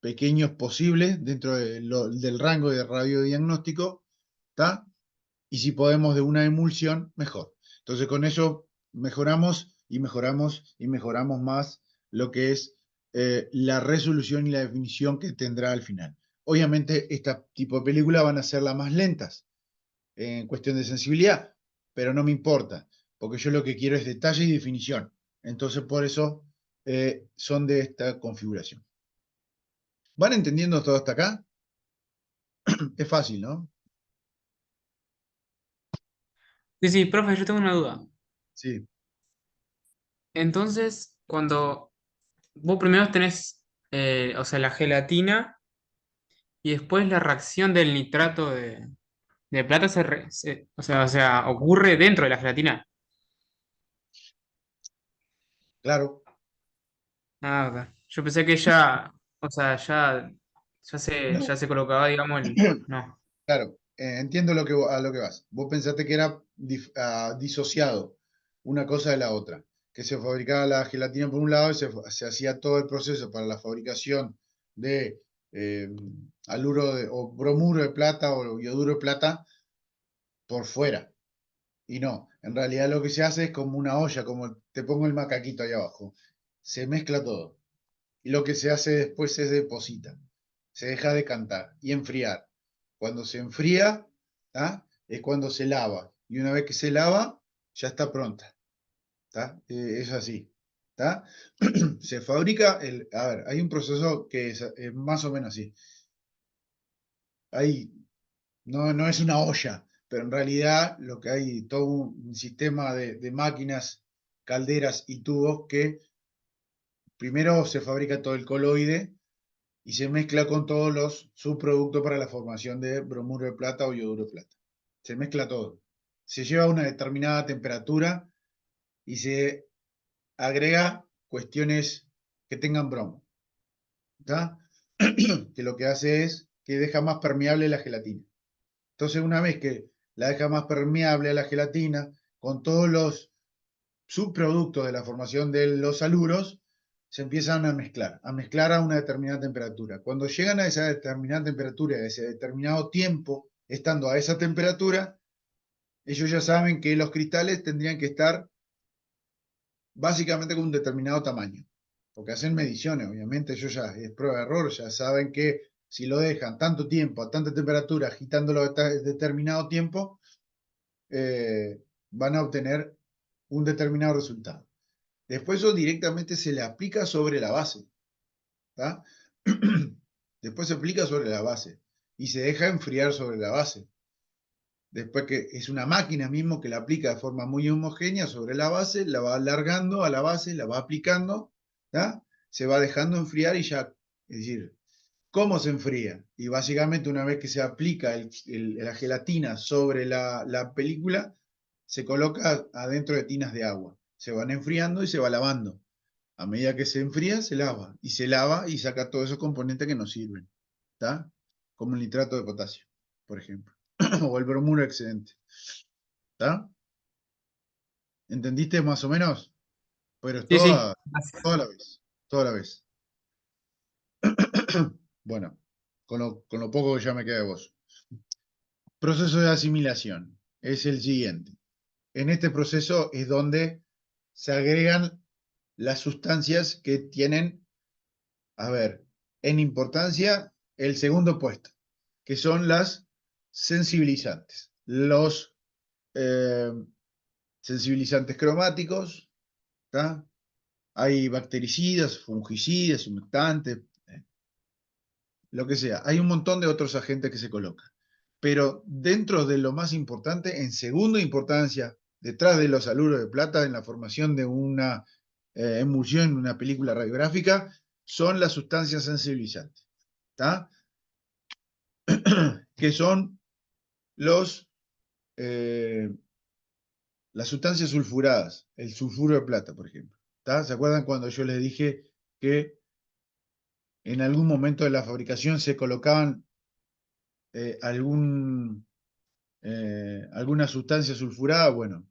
pequeños posibles dentro del rango de radiodiagnóstico, ¿tá? Y si podemos de una emulsión, mejor. Entonces con eso mejoramos y mejoramos y mejoramos más lo que es la resolución y la definición que tendrá al final. Obviamente este tipo de películas van a ser las más lentas en cuestión de sensibilidad, pero no me importa, porque yo lo que quiero es detalle y definición. Entonces por eso son de esta configuración. ¿Van entendiendo todo hasta acá? Es fácil, ¿no? Sí, sí, profe, yo tengo una duda. Sí, Entonces, cuando vos primero tenés, o sea, la gelatina y después la reacción del nitrato de plata o sea, ocurre dentro de la gelatina. claro. Ah, ok. Yo pensé que ya, o sea, ya se, No, ya se colocaba, digamos, no. claro, entiendo a lo que vas. Vos pensaste que era disociado una cosa de la otra, que se fabricaba la gelatina por un lado y se hacía todo el proceso para la fabricación de eh, o bromuro de plata o ioduro de plata por fuera. Y no, en realidad lo que se hace es como una olla, como te pongo el macaquito ahí abajo. Se mezcla todo. Y lo que se hace después es deposita. Se deja decantar y enfriar. Cuando se enfría, ¿tá? Es cuando se lava. Y una vez que se lava, ya está pronta. ¿Tá? Es así. ¿Tá? Se fabrica a ver, hay un proceso que es más o menos así. No es una olla, pero en realidad lo que hay todo un sistema de máquinas, calderas y tubos que primero se fabrica todo el coloide y se mezcla con todos los subproductos para la formación de bromuro de plata o yoduro de plata. Se mezcla todo. Se lleva a una determinada temperatura y se agrega cuestiones que tengan bromo. ¿Está? Que lo que hace es que deja más permeable la gelatina. Entonces, una vez que la deja más permeable a la gelatina, con todos los subproductos de la formación de los haluros, se empiezan a mezclar a una determinada temperatura. Cuando llegan a esa determinada temperatura, a ese determinado tiempo, estando a esa temperatura, ellos ya saben que los cristales tendrían que estar básicamente con un determinado tamaño, porque hacen mediciones, obviamente, ellos ya, es prueba de error, ya saben que si lo dejan tanto tiempo, a tanta temperatura, agitándolo a determinado tiempo, van a obtener un determinado resultado. Después eso directamente se le aplica sobre la base. ¿Tá? Después se aplica sobre la base y se deja enfriar sobre la base. Después que es una máquina mismo que la aplica de forma muy homogénea sobre la base, la va alargando a la base, la va aplicando, ¿tá? Se va dejando enfriar y ya, es decir, ¿cómo se enfría? Y básicamente una vez que se aplica la gelatina sobre la película, se coloca adentro de tinas de agua. Se van enfriando y se va lavando. A medida que se enfría, se lava. Y se lava y saca todos esos componentes que nos sirven. ¿Está? Como el nitrato de potasio, por ejemplo. O el bromuro excedente. ¿Está? ¿Entendiste más o menos? Pero es Sí, sí. toda la vez. Toda la vez. Bueno, con lo poco que ya me queda de vos. Proceso de asimilación. Es el siguiente. En este proceso es donde se agregan las sustancias que tienen, a ver, en importancia, el segundo puesto, que son las sensibilizantes. Los sensibilizantes cromáticos, ¿tá? Hay bactericidas, fungicidas, humectantes, lo que sea. Hay un montón de otros agentes que se colocan. Pero dentro de lo más importante, en segunda importancia, detrás de los haluros de plata, en la formación de una emulsión en una película radiográfica, son las sustancias sensibilizantes. ¿Tá? Que son las sustancias sulfuradas, el sulfuro de plata, por ejemplo. ¿Tá? ¿Se acuerdan cuando yo les dije que en algún momento de la fabricación se colocaban alguna sustancia sulfurada? Bueno,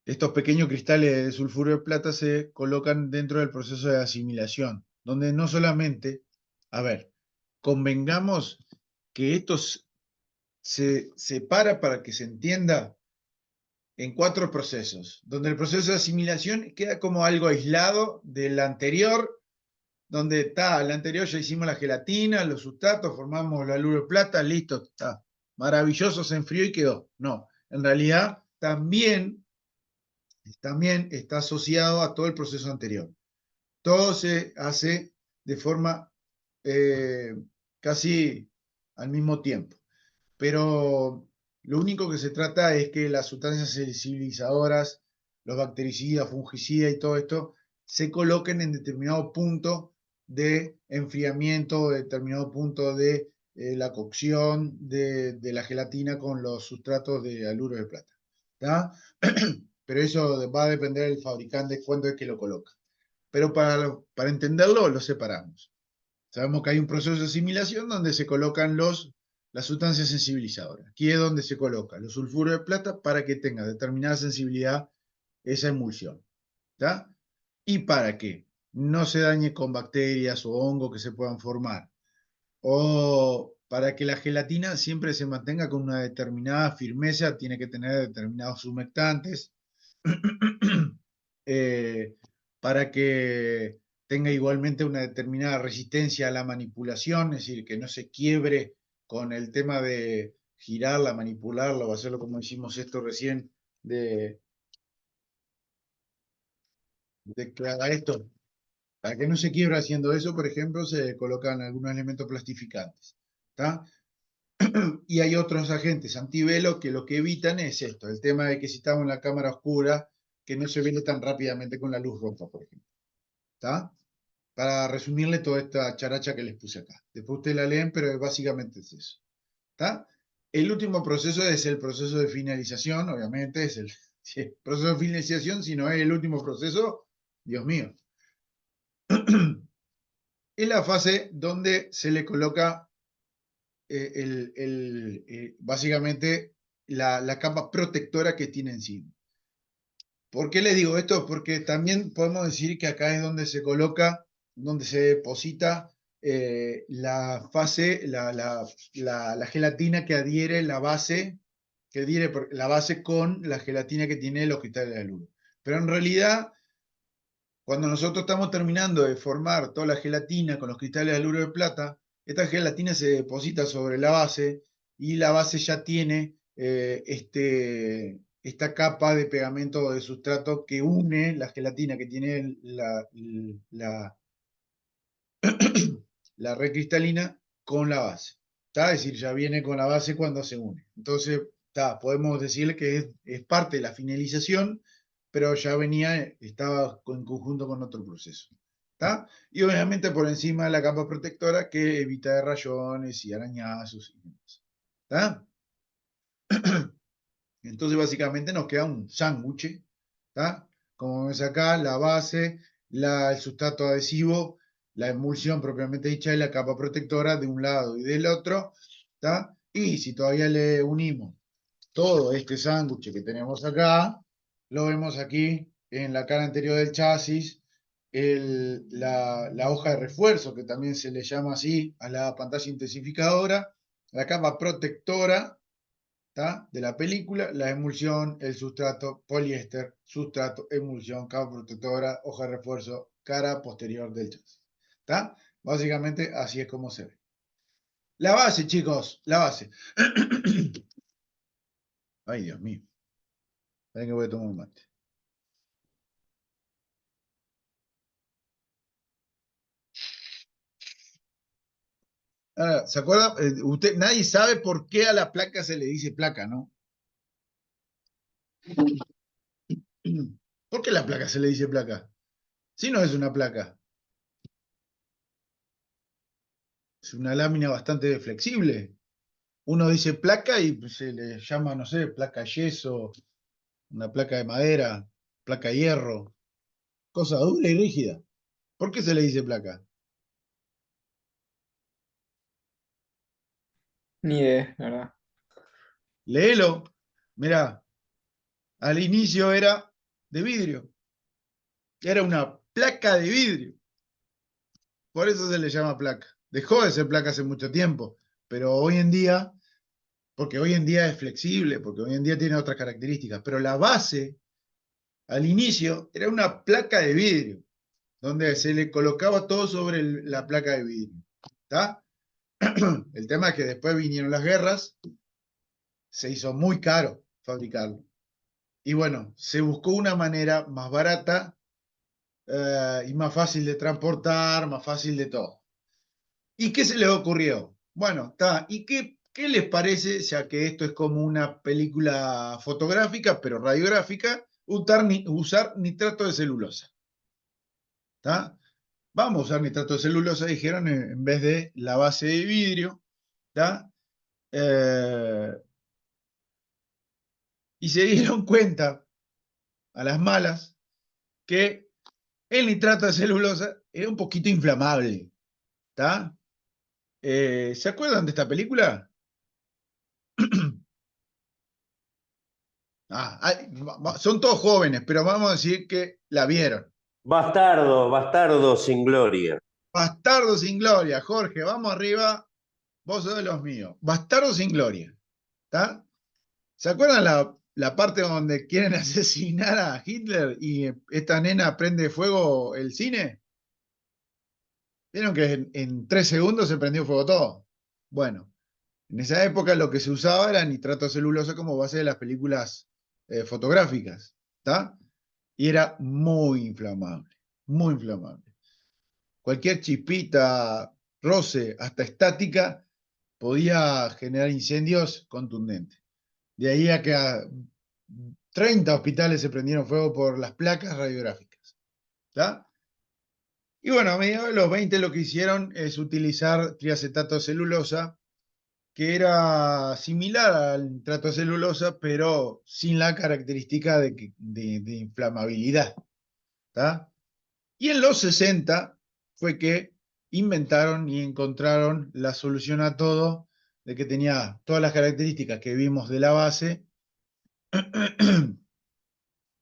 estos pequeños cristales de sulfuro de plata se colocan dentro del proceso de asimilación, donde no solamente, a ver, convengamos que esto se separa para que se entienda en 4 procesos, donde el proceso de asimilación queda como algo aislado del anterior, donde está, el anterior ya hicimos la gelatina, los sustratos, formamos la haluro de plata, listo, está maravilloso, se enfrió y quedó. No, en realidad también está asociado a todo el proceso anterior. Todo se hace de forma casi al mismo tiempo. Pero lo único que se trata es que las sustancias sensibilizadoras, los bactericidas, fungicidas y todo esto, se coloquen en determinado punto de enfriamiento, determinado punto de la cocción de la gelatina con los sustratos de haluro de plata. ¿Tá? Pero eso va a depender del fabricante cuándo es que lo coloca. Pero para entenderlo, lo separamos. Sabemos que hay un proceso de asimilación donde se colocan las sustancias sensibilizadoras. Aquí es donde se coloca los sulfuros de plata para que tenga determinada sensibilidad esa emulsión. ¿Tá? Y para que no se dañe con bacterias o hongos que se puedan formar. O para que la gelatina siempre se mantenga con una determinada firmeza, tiene que tener determinados humectantes. Para que tenga igualmente una determinada resistencia a la manipulación, es decir, que no se quiebre con el tema de girarla, manipularla o hacerlo como hicimos esto recién, de que haga esto. Para que no se quiebre haciendo eso, por ejemplo, se colocan algunos elementos plastificantes. ¿Tá? Y hay otros agentes antivelo que lo que evitan es esto, el tema de que si estamos en la cámara oscura, que no se vele tan rápidamente con la luz roja, por ejemplo. ¿Tá? para resumirle toda esta characha que les puse acá. Después ustedes la leen, pero básicamente es eso. ¿Está? El último proceso es el proceso de finalización, obviamente, es el proceso de finalización, si no es el último proceso, Dios mío. Es la fase donde se le coloca básicamente la capa protectora que tiene encima. ¿Por qué les digo esto? Porque también podemos decir que acá es donde se coloca, donde se deposita la fase, la gelatina que adhiere la base, la base con la gelatina que tiene los cristales de aluro. Pero en realidad, cuando nosotros estamos terminando de formar toda la gelatina con los cristales de aluro de plata, esta gelatina se deposita sobre la base y la base ya tiene esta capa de pegamento o de sustrato que une la gelatina que tiene la red cristalina con la base. ¿Tá? Es decir, ya viene con la base cuando se une. Entonces, podemos decirle que es parte de la finalización, pero ya estaba en conjunto con otro proceso. ¿Tá? Y obviamente por encima de la capa protectora que evita rayones y arañazos y demás. ¿Tá? Entonces básicamente nos queda un sándwich, ¿tá? Como ves acá, la base, el sustrato adhesivo, la emulsión propiamente dicha y la capa protectora de un lado y del otro, ¿tá? Y si todavía le unimos todo este sándwich que tenemos acá, lo vemos aquí en la cara anterior del chasis, la hoja de refuerzo, que también se le llama así a la pantalla intensificadora, la capa protectora, ¿tá? De la película, la emulsión, el sustrato, poliéster, sustrato, emulsión, capa protectora, hoja de refuerzo, cara posterior del chasis. ¿Tá? Básicamente así es como se ve. La base, chicos, la base. Ay, Dios mío. Esperen que voy a tomar un mate. Ahora, ¿se acuerdan? Nadie sabe por qué a la placa se le dice placa, ¿no? ¿Por qué a la placa se le dice placa? Si no es una placa. Es una lámina bastante flexible. Uno dice placa y se le llama, no sé, placa de yeso, una placa de madera, placa de hierro, cosa dura y rígida. ¿Por qué se le dice placa? Ni idea, la verdad. Léelo. Mirá, al inicio era de vidrio. Era una placa de vidrio. Por eso se le llama placa. Dejó de ser placa hace mucho tiempo, pero hoy en día, porque hoy en día es flexible, porque hoy en día tiene otras características, pero la base, al inicio, era una placa de vidrio, donde se le colocaba todo sobre la placa de vidrio. ¿Está? El tema es que después vinieron las guerras, se hizo muy caro fabricarlo. Y bueno, se buscó una manera más barata y más fácil de transportar, más fácil de todo. ¿Y qué se les ocurrió? Bueno, está. ¿Y qué les parece, ya que esto es como una película fotográfica, pero radiográfica, usar nitrato de celulosa? ¿Está? Vamos a usar nitrato de celulosa, dijeron, en vez de la base de vidrio. ¿Está? Y se dieron cuenta, a las malas, que el nitrato de celulosa era un poquito inflamable. ¿Está? ¿Se acuerdan de esta película? Son todos jóvenes, pero vamos a decir que la vieron. Bastardo, bastardo sin gloria. Bastardo sin gloria, Jorge, vamos arriba, vos sos de los míos. Bastardo sin gloria. ¿Está? ¿Se acuerdan la parte donde quieren asesinar a Hitler y esta nena prende fuego el cine? ¿Vieron que en 3 segundos se prendió fuego todo? Bueno, en esa época lo que se usaba era nitrato de celulosa como base de las películas fotográficas. ¿Está? Y era muy inflamable, muy inflamable. Cualquier chispita, roce, hasta estática, podía generar incendios contundentes. De ahí a que 30 hospitales se prendieron fuego por las placas radiográficas. ¿Está? Y bueno, a mediados de los 20 lo que hicieron es utilizar triacetato de celulosa, que era similar al nitrato de celulosa, pero sin la característica de inflamabilidad. ¿Tá? Y en los 60 fue que inventaron y encontraron la solución a todo, de que tenía todas las características que vimos de la base,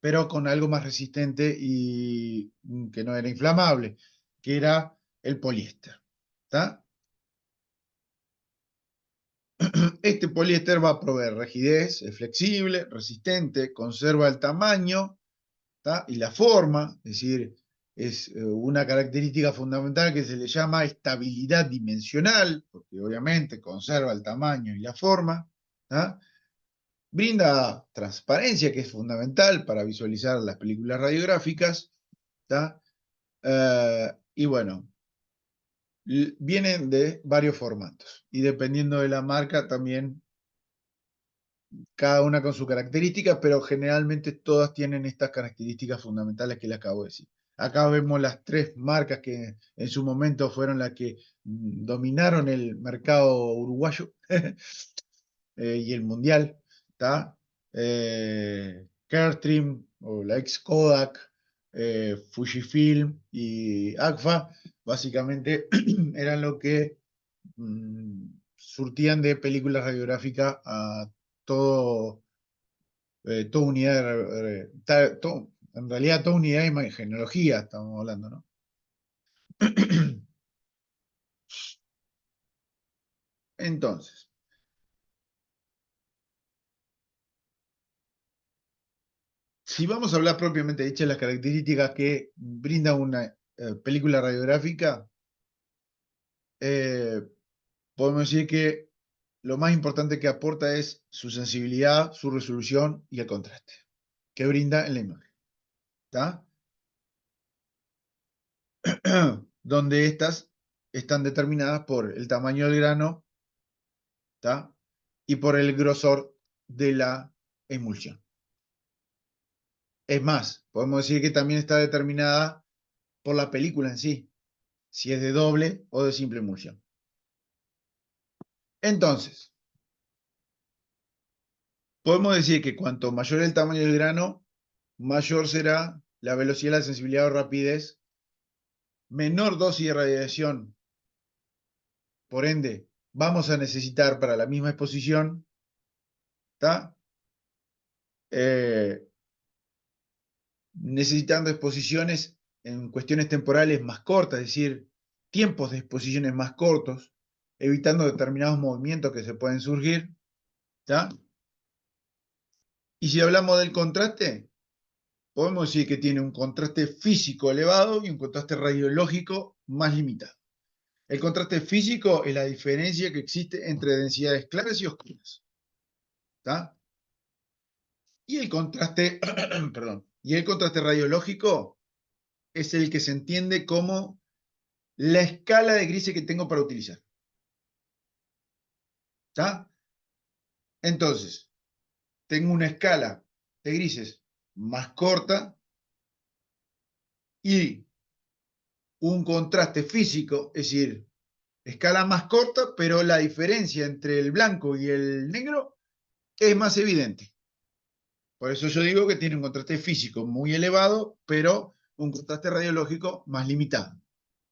pero con algo más resistente y que no era inflamable, que era el poliéster. ¿Tá? Este poliéster va a proveer rigidez, es flexible, resistente, conserva el tamaño, ¿tá? Y la forma, es decir, es una característica fundamental que se le llama estabilidad dimensional, porque obviamente conserva el tamaño y la forma, ¿tá? Brinda transparencia, que es fundamental para visualizar las películas radiográficas, ¿tá? Y bueno, vienen de varios formatos, y dependiendo de la marca también, cada una con su característica, pero generalmente todas tienen estas características fundamentales que les acabo de decir. Acá vemos las tres marcas que en su momento fueron las que dominaron el mercado uruguayo y el mundial, ¿tá? Cartrim, o la ex Kodak, Fujifilm y Agfa, básicamente eran lo que surtían de películas radiográficas a todo, toda unidad, en realidad toda unidad de imagenología estamos hablando, ¿no? Entonces, si vamos a hablar propiamente dicha de las características que brinda una película radiográfica, podemos decir que lo más importante que aporta es su sensibilidad, su resolución y el contraste que brinda en la imagen, ¿tá? Donde estas están determinadas por el tamaño del grano, ¿tá? Y por el grosor de la emulsión. Es más, podemos decir que también está determinada por la película en sí, si es de doble o de simple emulsión. Entonces, podemos decir que cuanto mayor el tamaño del grano, mayor será la velocidad, la sensibilidad o rapidez, menor dosis de radiación. Por ende, vamos a necesitar para la misma exposición, ¿tá? Necesitando exposiciones en cuestiones temporales más cortas, es decir, tiempos de exposiciones más cortos, evitando determinados movimientos que se pueden surgir, ¿tá? Y si hablamos del contraste, podemos decir que tiene un contraste físico elevado y un contraste radiológico más limitado. El contraste físico es la diferencia que existe entre densidades claras y oscuras, ¿tá? Y el contraste, perdón, y el contraste radiológico es el que se entiende como la escala de grises que tengo para utilizar. ¿Está? Entonces, tengo una escala de grises más corta y un contraste físico, es decir, escala más corta, pero la diferencia entre el blanco y el negro es más evidente. Por eso yo digo que tiene un contraste físico muy elevado, pero un contraste radiológico más limitado.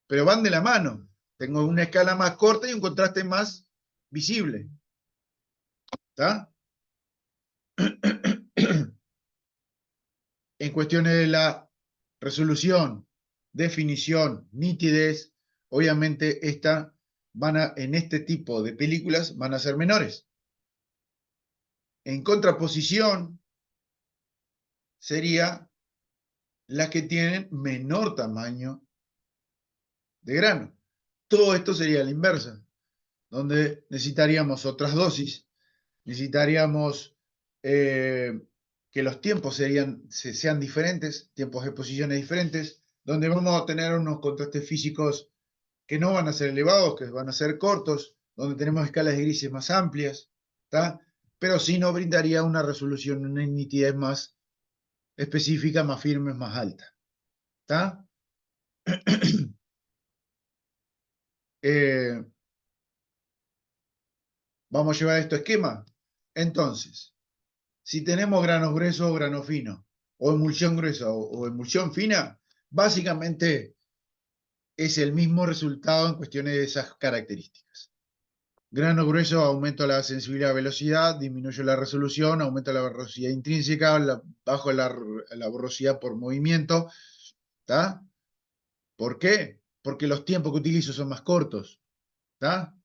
Pero van de la mano. Tengo una escala más corta y un contraste más visible. ¿Está? En cuestiones de la resolución, definición, nitidez, obviamente en este tipo de películas van a ser menores. En contraposición, sería las que tienen menor tamaño de grano. Todo esto sería la inversa, donde necesitaríamos otras dosis, necesitaríamos que los tiempos sean diferentes, tiempos de exposiciones diferentes, donde vamos a tener unos contrastes físicos que no van a ser elevados, que van a ser cortos, donde tenemos escalas de grises más amplias, ¿tá? Pero sí nos brindaría una resolución, una nitidez más específica, más firme, más alta, ¿tá? Vamos a llevar esto a esquema. Entonces, si tenemos granos gruesos o granos finos, o emulsión gruesa o emulsión fina, básicamente es el mismo resultado en cuestiones de esas características. Grano grueso, aumento la sensibilidad a velocidad, disminuyo la resolución, aumento la borrosidad intrínseca, bajo la borrosidad por movimiento. ¿Está? ¿Por qué? Porque los tiempos que utilizo son más cortos. ¿Está?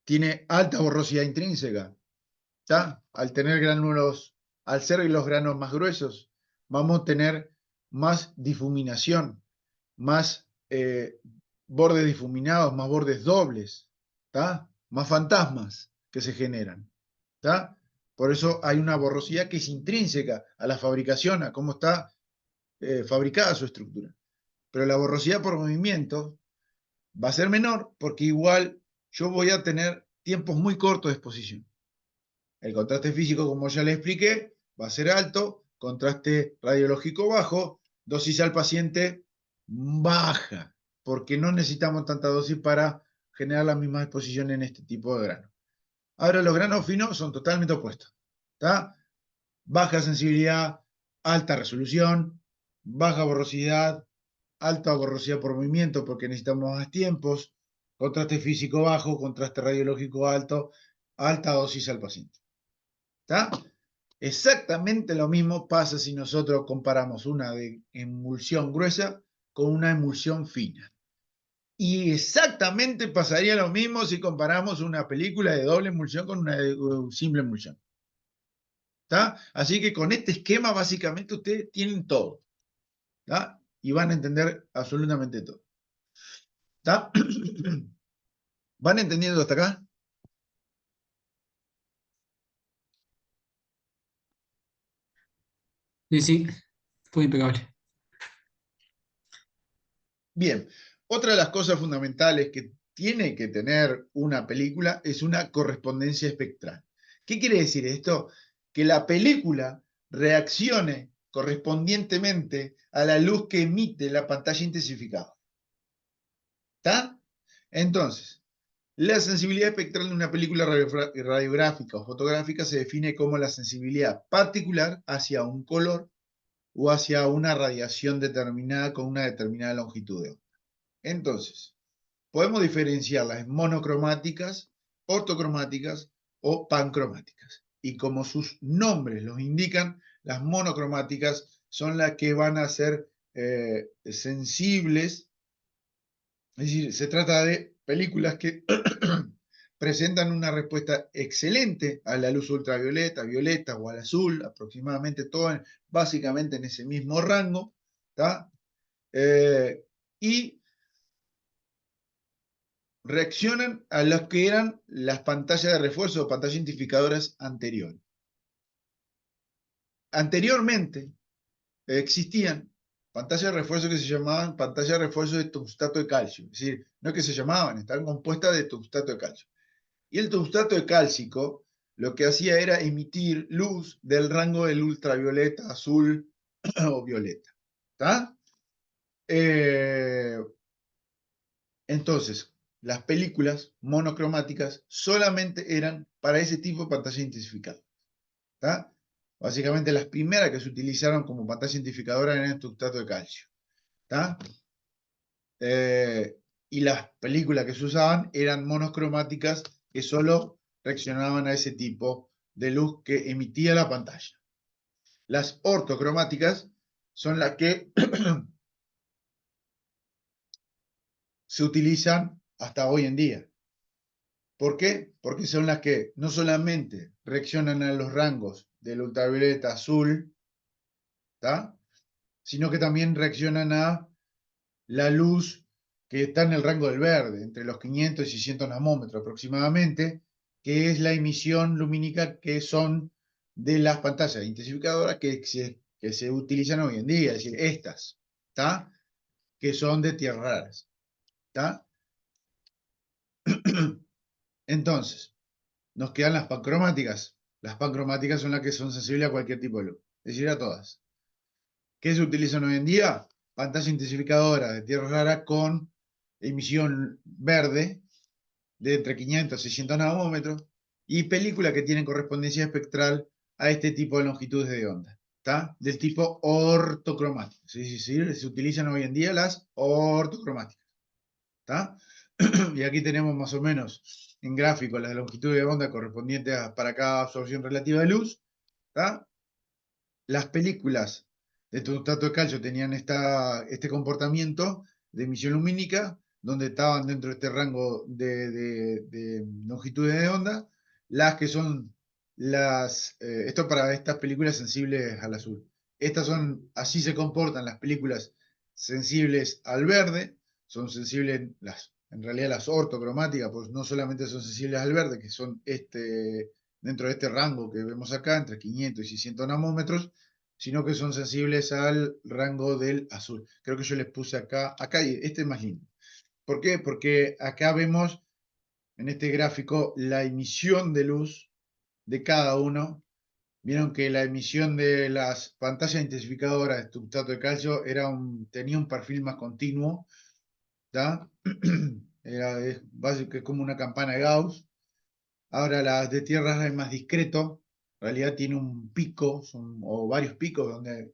Tiene alta borrosidad intrínseca. ¿Está? Al tener gránulos, al ser los granos más gruesos, vamos a tener más difuminación, más bordes difuminados, más bordes dobles, ¿tá? Más fantasmas que se generan, ¿tá? Por eso hay una borrosidad que es intrínseca a la fabricación, a cómo está fabricada su estructura. Pero la borrosidad por movimiento va a ser menor porque igual yo voy a tener tiempos muy cortos de exposición. El contraste físico, como ya les expliqué, va a ser alto, contraste radiológico bajo, dosis al paciente baja, porque no necesitamos tanta dosis para generar la misma exposición en este tipo de granos. Ahora los granos finos son totalmente opuestos. ¿Tá? Baja sensibilidad, alta resolución, baja borrosidad, alta borrosidad por movimiento porque necesitamos más tiempos, contraste físico bajo, contraste radiológico alto, alta dosis al paciente. ¿Está? Exactamente lo mismo pasa si nosotros comparamos una de emulsión gruesa con una emulsión fina. Y exactamente pasaría lo mismo si comparamos una película de doble emulsión con una de simple emulsión. ¿Está? Así que con este esquema básicamente ustedes tienen todo. ¿Está? Y van a entender absolutamente todo. ¿Está? ¿Van entendiendo hasta acá? Sí, sí, fue impecable. Bien, otra de las cosas fundamentales que tiene que tener una película es una correspondencia espectral. ¿Qué quiere decir esto? Que la película reaccione correspondientemente a la luz que emite la pantalla intensificada. ¿Está? Entonces, la sensibilidad espectral de una película radiográfica o fotográfica se define como la sensibilidad particular hacia un color o hacia una radiación determinada con una determinada longitud de onda. Entonces, podemos diferenciarlas en monocromáticas, ortocromáticas o pancromáticas. Y como sus nombres los indican, las monocromáticas son las que van a ser sensibles. Es decir, se trata de películas que presentan una respuesta excelente a la luz ultravioleta, violeta o al azul, aproximadamente todo básicamente en ese mismo rango. ¿Tá? Y reaccionan a las que eran las pantallas de refuerzo o pantallas identificadoras anteriores. Anteriormente existían pantallas de refuerzo que se llamaban pantallas de refuerzo de tungstato de calcio. Es decir, no es que se llamaban, estaban compuestas de tungstato de calcio. Y el tungstato de cálcico lo que hacía era emitir luz del rango del ultravioleta, azul o violeta. ¿Está? Entonces, las películas monocromáticas solamente eran para ese tipo de pantalla intensificada. ¿Tá? Básicamente las primeras que se utilizaron como pantalla identificadora eran el tungstato de calcio. ¿Tá? Y las películas que se usaban eran monocromáticas que solo reaccionaban a ese tipo de luz que emitía la pantalla. Las ortocromáticas son las que se utilizan hasta hoy en día. ¿Por qué? Porque son las que no solamente reaccionan a los rangos del ultravioleta azul, ¿tá? Sino que también reaccionan a la luz que está en el rango del verde, entre los 500 y 600 nanómetros aproximadamente, que es la emisión lumínica que son de las pantallas intensificadoras que se utilizan hoy en día, es decir, estas, ¿tá? Que son de tierras raras. ¿Tá? Entonces, nos quedan las pancromáticas. Las pancromáticas son las que son sensibles a cualquier tipo de luz, es decir, a todas. ¿Qué se utilizan hoy en día? pantalla intensificadora de tierras raras con emisión verde de entre 500 y 600 nanómetros, y películas que tienen correspondencia espectral a este tipo de longitudes de onda, ¿está? Del tipo ortocromático. Sí, se utilizan hoy en día las ortocromáticas, ¿está? Y aquí tenemos más o menos en gráfico las longitudes de onda correspondientes para cada absorción relativa de luz, ¿está? Las películas de tungstato de calcio tenían este comportamiento de emisión lumínica, donde estaban dentro de este rango de longitudes de onda, las que son esto para estas películas sensibles al azul. Así se comportan las películas sensibles al verde, son sensibles, en realidad las ortocromáticas, pues no solamente son sensibles al verde, que son dentro de este rango que vemos acá, entre 500 y 600 nanómetros, sino que son sensibles al rango del azul. Creo que yo les puse acá, este es más lindo. ¿Por qué? Porque acá vemos en este gráfico la emisión de luz de cada uno. Vieron que la emisión de las pantallas intensificadoras de tungstato de calcio tenía un perfil más continuo, ¿tá? Es básicamente como una campana de Gauss. Ahora las de tierra es más discreto, en realidad tiene un pico, o varios picos, donde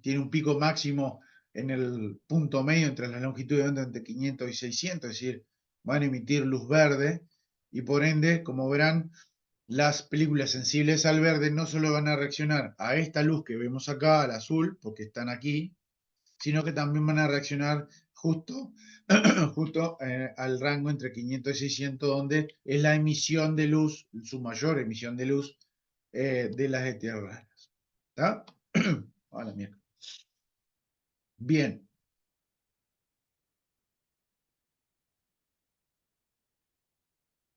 tiene un pico máximo en el punto medio entre las longitudes de onda entre 500 y 600, es decir, van a emitir luz verde, y por ende, como verán, las películas sensibles al verde no solo van a reaccionar a esta luz que vemos acá, al azul, porque están aquí, sino que también van a reaccionar justo, justo al rango entre 500 y 600, donde es la emisión de luz, su mayor emisión de luz de las de tierras raras. ¿Está? Hola, mierda. Bien.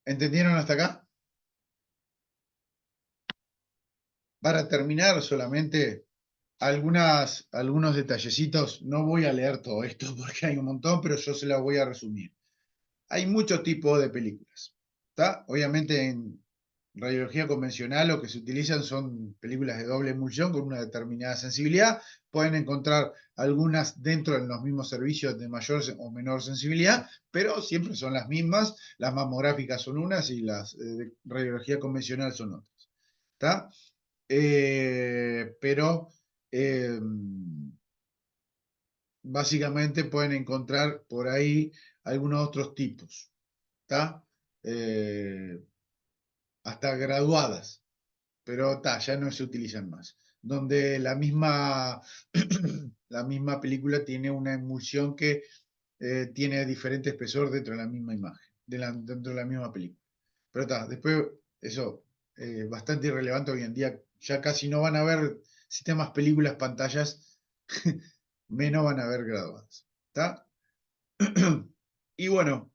¿Entendieron hasta acá? Para terminar, solamente algunos detallecitos. No voy a leer todo esto porque hay un montón, pero yo se las voy a resumir. Hay muchos tipos de películas, ¿está? Obviamente en radiología convencional lo que se utilizan son películas de doble emulsión con una determinada sensibilidad. Pueden encontrar algunas dentro de los mismos servicios de mayor o menor sensibilidad, pero siempre son las mismas. Las mamográficas son unas y las de radiología convencional son otras, ¿está? Pero básicamente pueden encontrar por ahí algunos otros tipos, ¿está? Hasta graduadas, pero ya no se utilizan más. Donde la misma, la misma película tiene una emulsión que tiene diferente espesor dentro de la misma imagen, dentro de la misma película. Pero después eso bastante irrelevante hoy en día. Ya casi no van a ver sistemas, películas, pantallas, menos van a ver graduadas. ¿Está? Y bueno,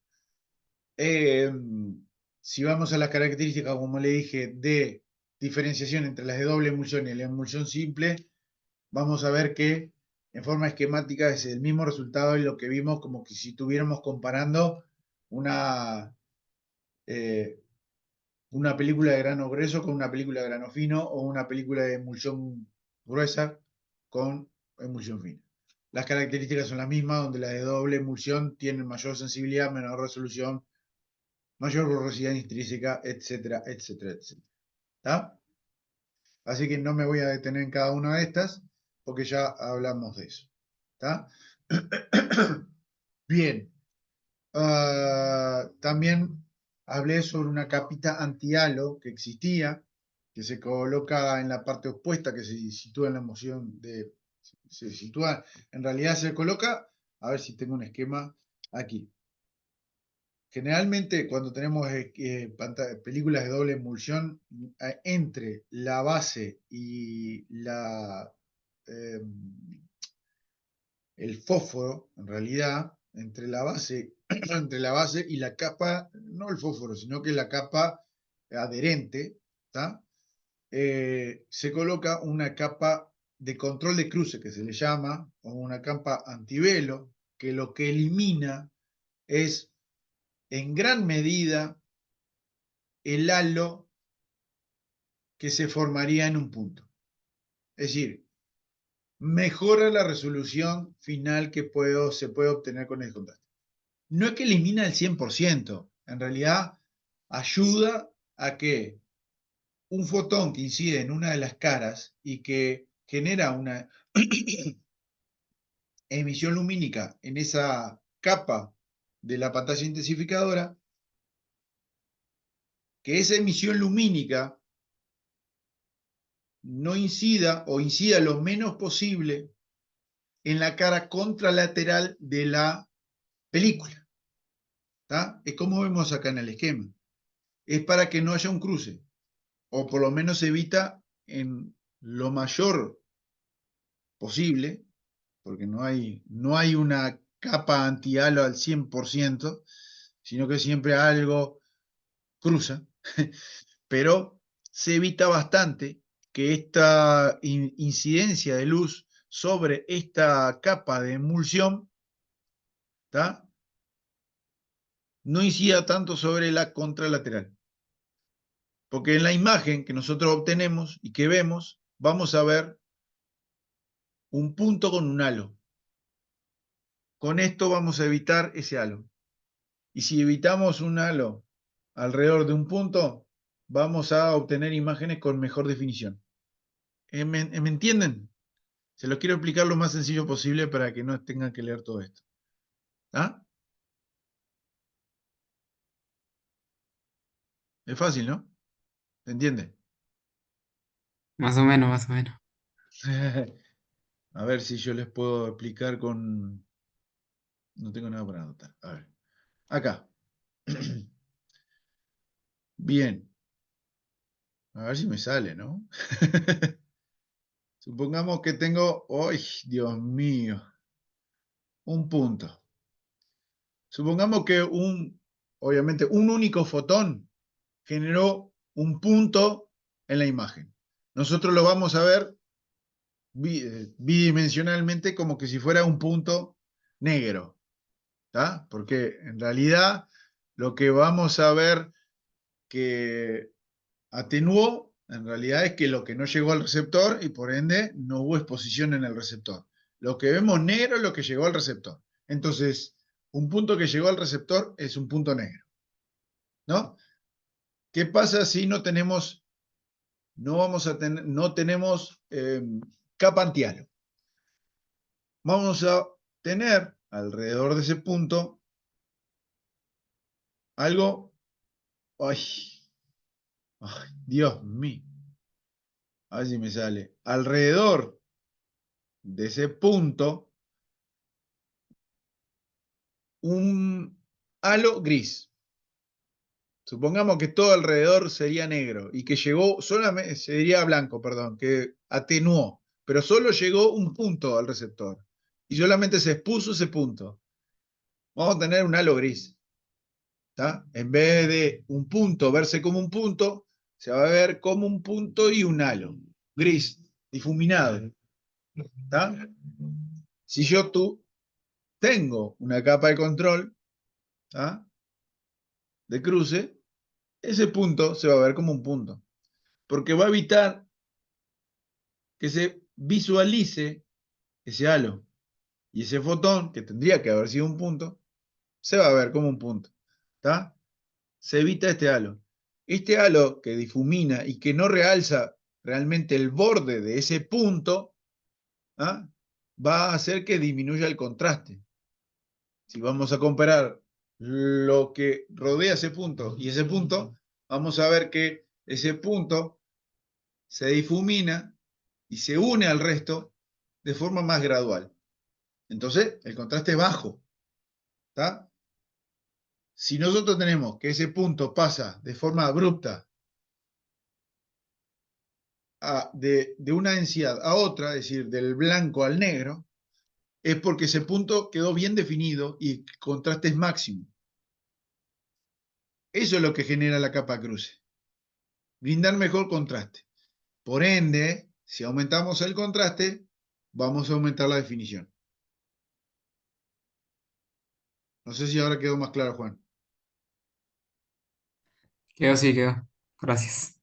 si vamos a las características, como le dije, de diferenciación entre las de doble emulsión y la emulsión simple, vamos a ver que en forma esquemática es el mismo resultado de lo que vimos, como que si estuviéramos comparando eh, una película de grano grueso con una película de grano fino, o una película de emulsión gruesa con emulsión fina. Las características son las mismas, donde las de doble emulsión tienen mayor sensibilidad, menor resolución, mayor borrosidad intrínseca, etcétera, etcétera, etcétera. ¿Está? Así que no me voy a detener en cada una de estas, porque ya hablamos de eso. ¿Está? Bien. También hablé sobre una capita antihalo que existía, que se coloca en la parte opuesta, que se sitúa en la moción se sitúa, en realidad se coloca, a ver si tengo un esquema aquí. Generalmente cuando tenemos películas de doble emulsión, entre la base y el fósforo, en realidad, entre la base, entre la base y la capa, no el fósforo, sino que la capa adherente, ¿tá? Se coloca una capa de control de cruce, que se le llama, o una capa antivelo, que lo que elimina es en gran medida el halo que se formaría en un punto. Es decir, mejora la resolución final que se puede obtener con el contraste. No es que elimina el 100%, en realidad ayuda a que un fotón que incide en una de las caras y que genera una emisión lumínica en esa capa de la pantalla intensificadora, que esa emisión lumínica no incida o incida lo menos posible en la cara contralateral de la película. ¿Tá? Es como vemos acá en el esquema. Es para que no haya un cruce, o por lo menos se evita en lo mayor posible, porque no hay una capa anti-halo al 100%, sino que siempre algo cruza, pero se evita bastante que esta incidencia de luz sobre esta capa de emulsión, ¿tá? No incida tanto sobre la contralateral. Porque en la imagen que nosotros obtenemos y que vemos, vamos a ver un punto con un halo. Con esto vamos a evitar ese halo. Y si evitamos un halo alrededor de un punto, vamos a obtener imágenes con mejor definición. ¿Me entienden? Se los quiero explicar lo más sencillo posible para que no tengan que leer todo esto. ¿Ah? Es fácil, ¿no? ¿Se entiende? Más o menos, más o menos. A ver si yo les puedo explicar con... No tengo nada para anotar. A ver. Acá. Bien. A ver si me sale, ¿no? Supongamos que tengo... ¡Ay, Dios mío! Un punto. Supongamos que obviamente, un único fotón generó un punto en la imagen. Nosotros lo vamos a ver bidimensionalmente como que si fuera un punto negro, ¿tá? Porque en realidad lo que vamos a ver que atenuó, en realidad es que lo que no llegó al receptor y por ende no hubo exposición en el receptor. Lo que vemos negro es lo que llegó al receptor. Entonces, un punto que llegó al receptor es un punto negro, ¿no? ¿Qué pasa si no tenemos, no tenemos capa anti-halo? Vamos a tener alrededor de ese punto algo, ay, ay, Dios mío, a ver si me sale, alrededor de ese punto un halo gris. Supongamos que todo alrededor sería negro y que llegó solamente, sería blanco, perdón, que atenuó, pero solo llegó un punto al receptor y solamente se expuso ese punto. Vamos a tener un halo gris. ¿Tá? En vez de un punto verse como un punto, se va a ver como un punto y un halo gris, difuminado. ¿Tá? Si yo tengo una capa de control, ¿tá? De cruce, ese punto se va a ver como un punto, porque va a evitar que se visualice ese halo. Y ese fotón, que tendría que haber sido un punto, se va a ver como un punto. ¿Tá? Se evita este halo. Este halo que difumina y que no realza realmente el borde de ese punto, ¿ah? Va a hacer que disminuya el contraste. Si vamos a comparar lo que rodea ese punto y ese punto, vamos a ver que ese punto se difumina y se une al resto de forma más gradual. Entonces, el contraste es bajo. ¿Tá? Si nosotros tenemos que ese punto pasa de forma abrupta de una densidad a otra, es decir, del blanco al negro, es porque ese punto quedó bien definido y el contraste es máximo. Eso es lo que genera la capa cruce. Brindar mejor contraste. Por ende, si aumentamos el contraste, vamos a aumentar la definición. No sé si ahora quedó más claro, Juan. Quedó, sí, quedó. Gracias.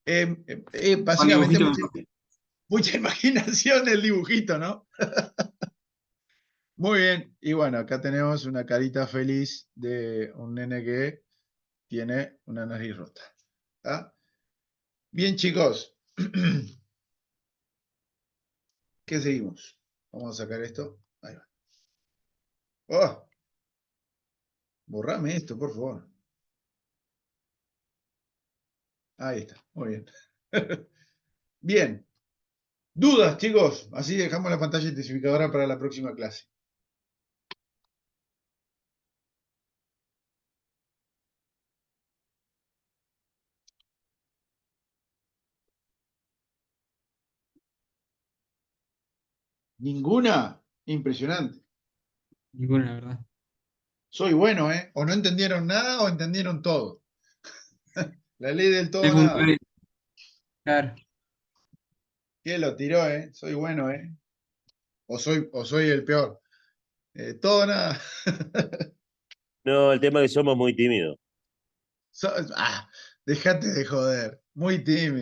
Eh, Con básicamente dibujito hemos, me- Mucha imaginación el dibujito, ¿no? Muy bien. Y bueno, acá tenemos una carita feliz de un nene que tiene una nariz rota. ¿Ah? Bien, chicos. ¿Qué seguimos? Vamos a sacar esto. Ahí va. ¡Oh! Borrame esto, por favor. Ahí está. Muy bien. Bien. ¿Dudas, chicos? Así dejamos la pantalla intensificadora para la próxima clase. ¿Ninguna? Impresionante. Ninguna, la verdad. Soy bueno, ¿eh? O no entendieron nada o entendieron todo. La ley del todo El o nada. claro. ¿Qué lo tiró, eh? Soy bueno, ¿eh? O soy el peor. Todo o nada. No, el tema es que somos muy tímidos. So- ah, Dejate de joder. Muy tímido.